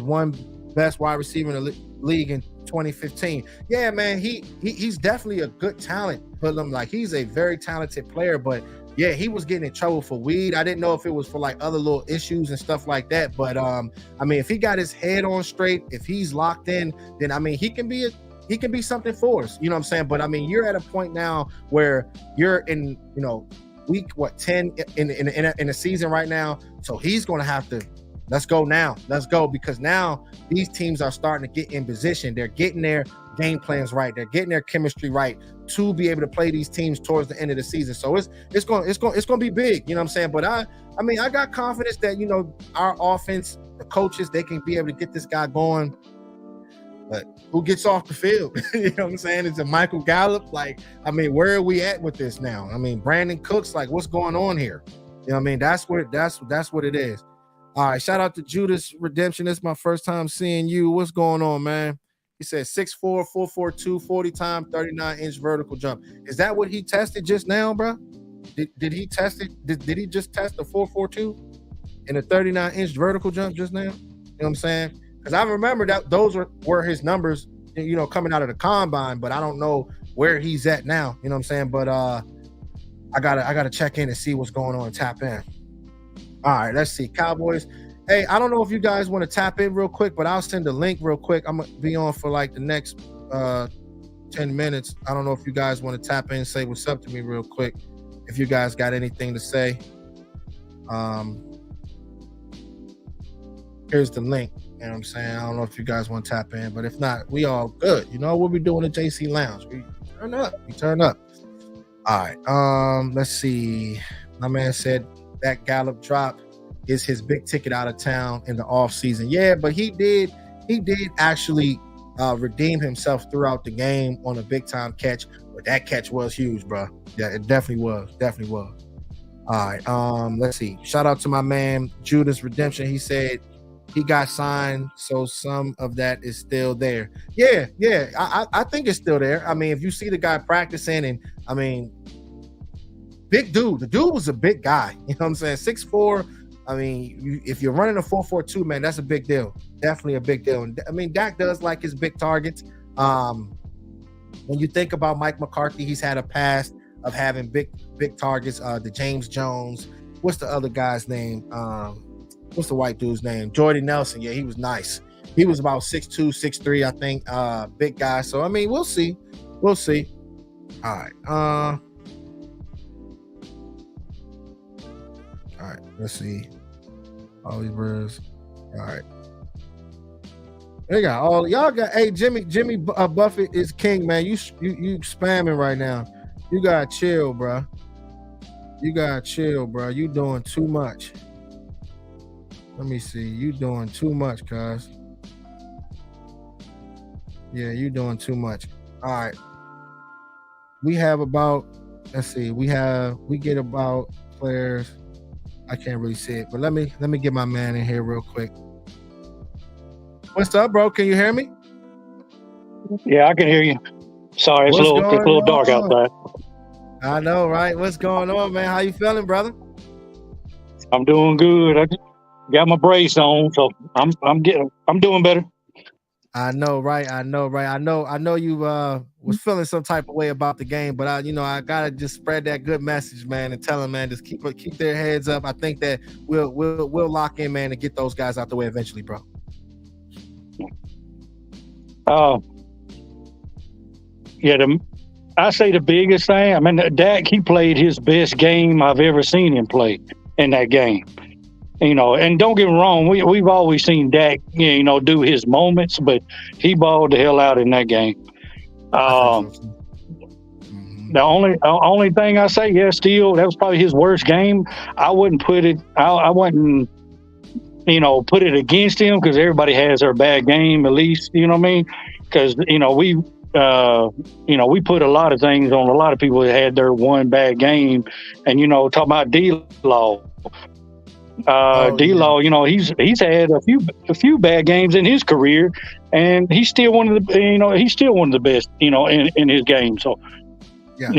S1: one best wide receiver in the league in 2015. Yeah, man, he's definitely a good talent. Hoodlum, like he's a very talented player, but yeah, he was getting in trouble for weed. I didn't know if it was for like other little issues and stuff like that. But I mean, if he got his head on straight, if he's locked in, then I mean he can be something for us. You know what I'm saying? But I mean, you're at a point now where you're in, you know, week 10 in the season right now. So he's gonna have to let's go now. Let's go, because now these teams are starting to get in position. They're getting their game plans right. They're getting their chemistry right to be able to play these teams towards the end of the season. So it's going to be big. You know what I'm saying? But I mean, I got confidence that, you know, our offense, the coaches, they can be able to get this guy going. But who gets off the field? You know what I'm saying? Is it Michael Gallup? Like, I mean, where are we at with this now? I mean, Brandon Cooks, like, what's going on here? You know what I mean? That's what it is. All right, shout out to Judas Redemption. This is my first time seeing you. What's going on, man? He said 6'4", 442, 40 time, 39-inch vertical jump. Is that what he tested just now, bro? Did he test it? Did he just test the 442 and a 39-inch vertical jump just now? You know what I'm saying? Because I remember that those were his numbers, you know, coming out of the combine, but I don't know where he's at now. You know what I'm saying? But I gotta check in and see what's going on and tap in. All right, let's see. Cowboys. Hey, I don't know if you guys want to tap in real quick, but I'll send a link real quick. I'm going to be on for like the next 10 minutes. I don't know if you guys want to tap in and say what's up to me real quick. If you guys got anything to say. Here's the link. You know what I'm saying? I don't know if you guys want to tap in, but if not, we all good. You know what we doing at JC Lounge? We turn up. All right. Let's see. My man said that Gallup drop is his big ticket out of town in the off season. Yeah, but he did actually redeem himself throughout the game on a big time catch. But that catch was huge, bro. Yeah, it definitely was. All right. Let's see. Shout out to my man Judas Redemption. He said he got signed, so some of that is still there. Yeah. I think it's still there. I mean, if you see the guy practicing, and I mean, big dude. The dude was a big guy. You know what I'm saying? 6'4". I mean, if you're running a 4.42, man, that's a big deal. Definitely a big deal. And I mean, Dak does like his big targets. When you think about Mike McCarthy, he's had a past of having big targets. The James Jones. What's the other guy's name? What's the white dude's name? Jordy Nelson. Yeah, he was nice. He was about 6'2", 6'3", I think. Big guy. So, I mean, we'll see. All right. All right. Let's see. All these birds. All right. They got all y'all got. Hey, Jimmy Buffett is king, man. You spamming right now. You gotta chill, bro. You gotta chill, bro. You doing too much. Let me see. You doing too much, cuz. Yeah, you doing too much. All right. We have about. Let's see. We get about players. I can't really see it, but let me get my man in here real quick. What's up, bro? Can you hear me?
S2: Yeah, I can hear you. Sorry, it's a little dark outside.
S1: I know, right? What's going on, man? How you feeling, brother?
S2: I'm doing good. I just got my brace on, so I'm doing better.
S1: I know, right? I know you was feeling some type of way about the game, but I gotta just spread that good message, man, and tell them, man, just keep their heads up. I think that we'll lock in, man, and get those guys out the way eventually, bro.
S2: Yeah, I say the biggest thing. I mean, Dak, he played his best game I've ever seen him play in that game. And don't get me wrong, we've always seen Dak, do his moments, but he balled the hell out in that game. The only thing I say, yeah, still that was probably his worst game. I wouldn't put it. I wouldn't, put it against him because everybody has their bad game at least. You know what I mean? Because we put a lot of things on a lot of people that had their one bad game, and talking about D-Law. D-Law, he's had a few bad games in his career, and he's still one of the best, in his game. So, yeah.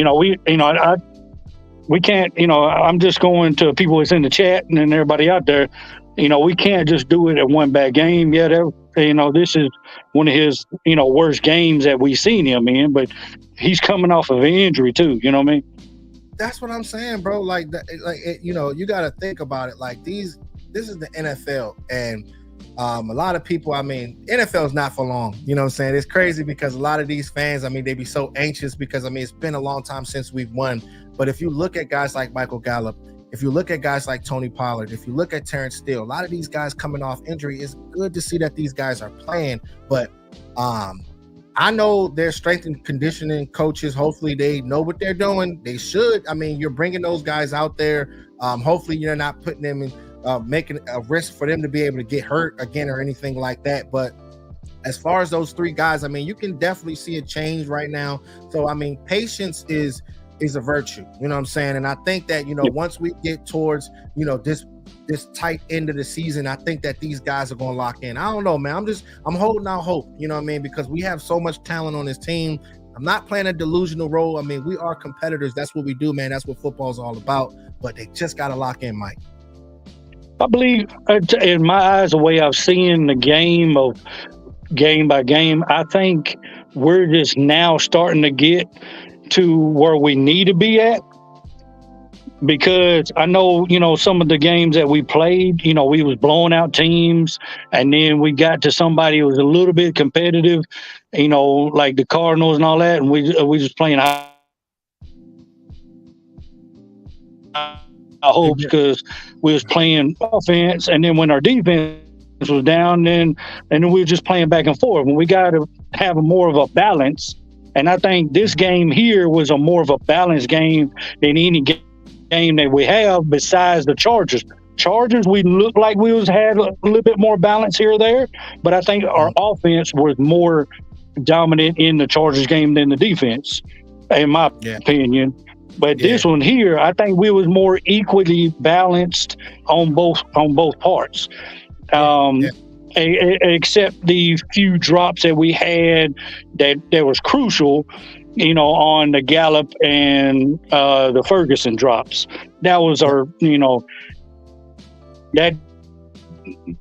S2: We can't, I'm just going to people that's in the chat and then everybody out there. We can't just do it at one bad game. Yeah, this is one of his, worst games that we've seen him in, but he's coming off of an injury too. You know what I mean?
S1: That's what I'm saying, bro. Like, you got to think about it. Like this is the NFL, and a lot of people. I mean, NFL is not for long. You know what I'm saying? It's crazy because a lot of these fans. I mean, they be so anxious because it's been a long time since we've won. But if you look at guys like Michael Gallup, if you look at guys like Tony Pollard, if you look at Terrence Steele, a lot of these guys coming off injury, it's good to see that these guys are playing. But I know their strength and conditioning coaches. Hopefully they know what they're doing. They should. I mean, you're bringing those guys out there. Hopefully you're not putting them in, making a risk for them to be able to get hurt again or anything like that. But as far as those three guys, I mean, you can definitely see a change right now. So, I mean, patience is a virtue. You know what I'm saying? And I think that, once we get towards, this tight end of the season, I think that these guys are going to lock in. I don't know, man. I'm holding out hope, you know what I mean? Because we have so much talent on this team. I'm not playing a delusional role. I mean, we are competitors. That's what we do, man. That's what football is all about. But they just got to lock in, Mike.
S2: I believe, in my eyes, the way I've seen the game of game by game, I think we're just now starting to get to where we need to be at. Because I know, some of the games that we played, we was blowing out teams, and then we got to somebody who was a little bit competitive, like the Cardinals and all that, and we just playing high hopes because we was playing offense, and then when our defense was down, and then we were just playing back and forth. When we got to have more of a balance, and I think this game here was a more of a balanced game than any game that we have besides the Chargers. We looked like we had a little bit more balance here or there, but I think our offense was more dominant in the Chargers game than the defense, in my opinion. But this one here, I think we was more equally balanced on both parts. Except the few drops that we had that was crucial, on the Gallup and the Ferguson drops. That was our, that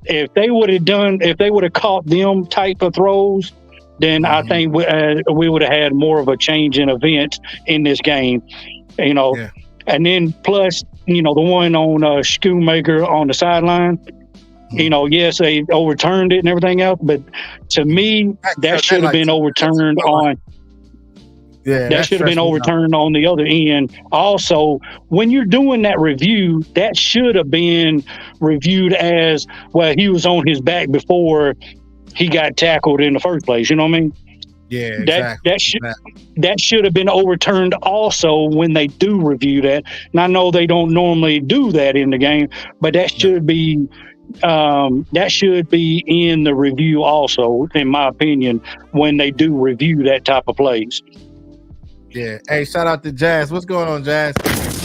S2: if they would have caught them type of throws, then I think we would have had more of a change in events in this game, And then plus, the one on Shoemaker on the sideline. Yes, they overturned it and everything else, but to me, that should have been overturned on. Yeah, that should have been overturned on the other end. Also, when you're doing that review, that should have been reviewed as, well, he was on his back before he got tackled in the first place. You know what I mean?
S1: Yeah,
S2: That
S1: exactly.
S2: that should have been overturned also when they do review that. And I know they don't normally do that in the game, but that should be in the review also, in my opinion, when they do review that type of plays.
S1: Yeah. Hey, shout out to Jazz. What's going on, Jazz?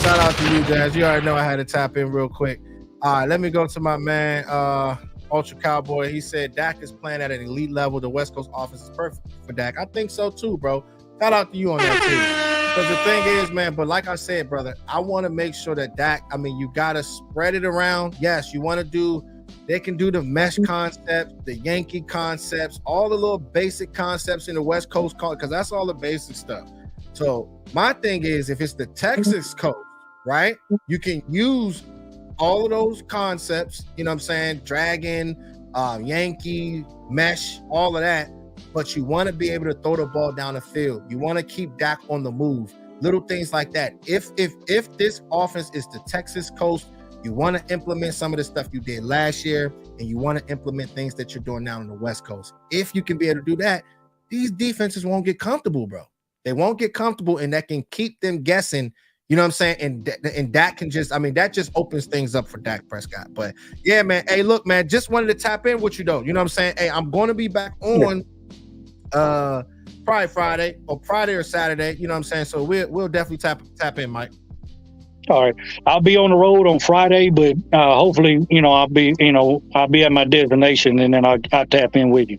S1: Shout out to you, Jazz. You already know I had to tap in real quick. All right, let me go to my man, Ultra Cowboy. He said Dak is playing at an elite level. The West Coast offense is perfect for Dak. I think so too, bro. Shout out to you on that too. Because the thing is, man, but like I said, brother, I want to make sure that Dak, I mean, you got to spread it around. Yes, you want to do, they can do the mesh concepts, the Yankee concepts, all the little basic concepts in the West Coast, because that's all the basic stuff. So my thing is, if it's the Texas coast, right, you can use all of those concepts, you know what I'm saying, Dragon, Yankee, mesh, all of that, but you want to be able to throw the ball down the field. You want to keep Dak on the move, little things like that. If this offense is the Texas coast, you want to implement some of the stuff you did last year, and you want to implement things that you're doing now on the West Coast. If you can be able to do that, these defenses won't get comfortable, bro. They won't get comfortable, and that can keep them guessing, you know what I'm saying? And that can just, I mean, that just opens things up for Dak Prescott. But yeah, man. Hey, look, man, just wanted to tap in with you though. You know what I'm saying? Hey, I'm going to be back on probably Friday or Saturday. You know what I'm saying? So we'll definitely tap in, Mike.
S2: All right, I'll be on the road on Friday, but hopefully, I'll be at my destination, and then I'll tap in with you.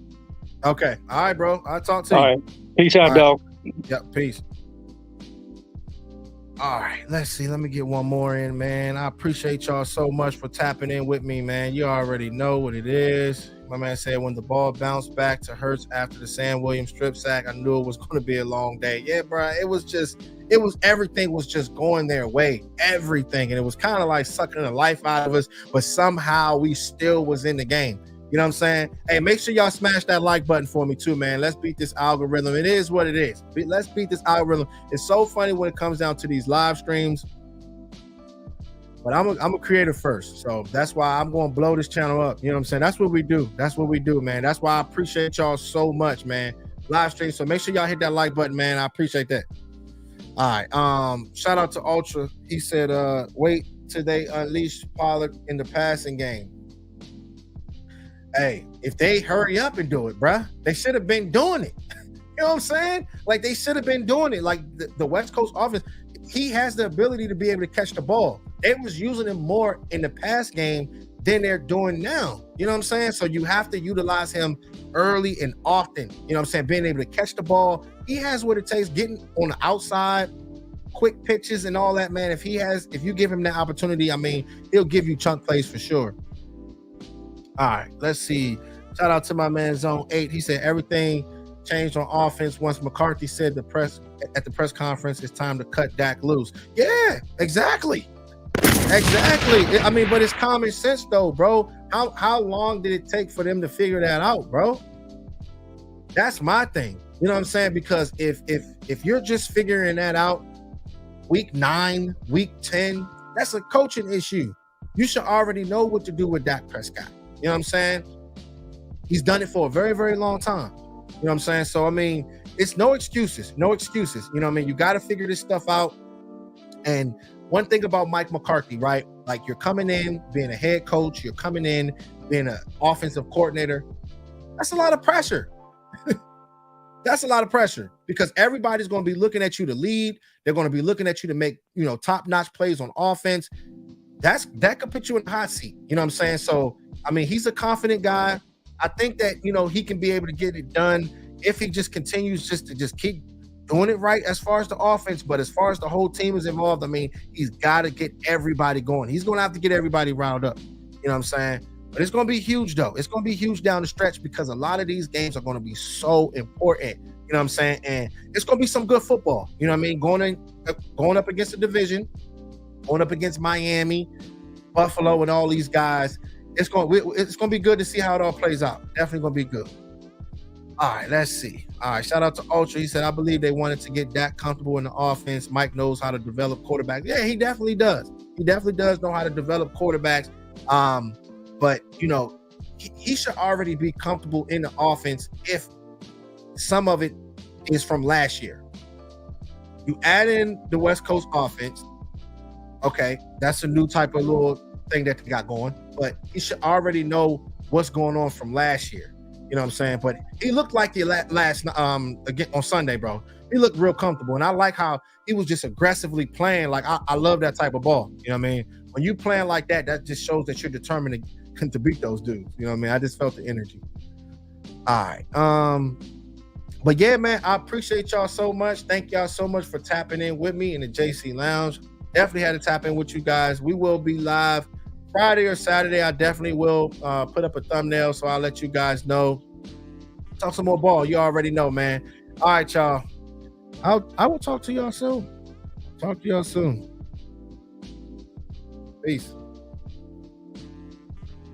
S1: Okay. All right, bro. I'll talk to you.
S2: All right. Peace out, dog.
S1: Yep. Peace. All right, let's see. Let me get one more in, man. I appreciate y'all so much for tapping in with me, man. You already know what it is. My man said when the ball bounced back to Hurts after the Sam Williams strip sack, I knew it was going to be a long day. Yeah, bro. Everything was just going their way. Everything. And it was kind of like sucking the life out of us, but somehow we still was in the game. You know what I'm saying? Hey, make sure y'all smash that like button for me too, man. Let's beat this algorithm. It is what it is. Let's beat this algorithm. It's so funny when it comes down to these live streams. But I'm a creator first. So that's why I'm going to blow this channel up. You know what I'm saying? That's what we do. That's what we do, man. That's why I appreciate y'all so much, man. Live stream. So make sure y'all hit that like button, man. I appreciate that. All right. Shout out to Ultra. He said, wait till they unleash Pollard in the passing game. Hey, if they hurry up and do it, bruh, they should have been doing it. You know what I'm saying? Like, they should have been doing it. Like, the West Coast offense, he has the ability to be able to catch the ball. They was using him more in the pass game than they're doing now. You know what I'm saying? So you have to utilize him early and often. You know what I'm saying? Being able to catch the ball. He has what it takes, getting on the outside, quick pitches and all that, man. If you give him that opportunity, I mean, he'll give you chunk plays for sure. All right, let's see. Shout out to my man Zone 8. He said everything changed on offense once McCarthy said at the press conference it's time to cut Dak loose. Yeah, exactly. I mean, but it's common sense though, bro. How long did it take for them to figure that out, bro? That's my thing. You know what I'm saying? Because if you're just figuring that out week 9, week 10, that's a coaching issue. You should already know what to do with Dak Prescott. You know what I'm saying? He's done it for a very, very long time. You know what I'm saying? So, I mean, it's no excuses. You know what I mean? You got to figure this stuff out. And one thing about Mike McCarthy, right? Like, you're coming in, being a head coach. You're coming in, being an offensive coordinator. That's a lot of pressure. That's a lot of pressure because everybody's going to be looking at you to lead. They're going to be looking at you to make, top-notch plays on offense. That could put you in the hot seat. You know what I'm saying? So, I mean, he's a confident guy. I think that, he can be able to get it done if he just continues to keep doing it right as far as the offense. But as far as the whole team is involved, I mean, he's got to get everybody going. He's going to have to get everybody riled up. You know what I'm saying? But it's going to be huge, though. It's going to be huge down the stretch because a lot of these games are going to be so important. You know what I'm saying? And it's going to be some good football. You know what I mean? Going up against the division, going up against Miami, Buffalo, and all these guys. It's going to be good to see how it all plays out. Definitely going to be good. All right, let's see. All right, shout out to Ultra. He said, I believe they wanted to get Dak comfortable in the offense. Mike knows how to develop quarterbacks. Yeah, he definitely does. He definitely does know how to develop quarterbacks. But, he should already be comfortable in the offense if some of it is from last year. You add in the West Coast offense, okay, that's a new type of little thing that they got going, but he should already know what's going on from last year. You know what I'm saying? But he looked like the last again on Sunday, bro. He looked real comfortable, and I like how he was just aggressively playing. Like I love that type of ball. You know what I mean? When you playing like that, that just shows that you're determined to beat those dudes. You know what I mean? I just felt the energy. All right. But yeah, man, I appreciate y'all so much. Thank y'all so much for tapping in with me in the JC Lounge. Definitely had to tap in with you guys. We will be live Friday or Saturday. I definitely will put up a thumbnail, so I'll let you guys know. Talk some more ball. You already know, man. All right, y'all. I will talk to y'all soon. Talk to y'all soon. Peace.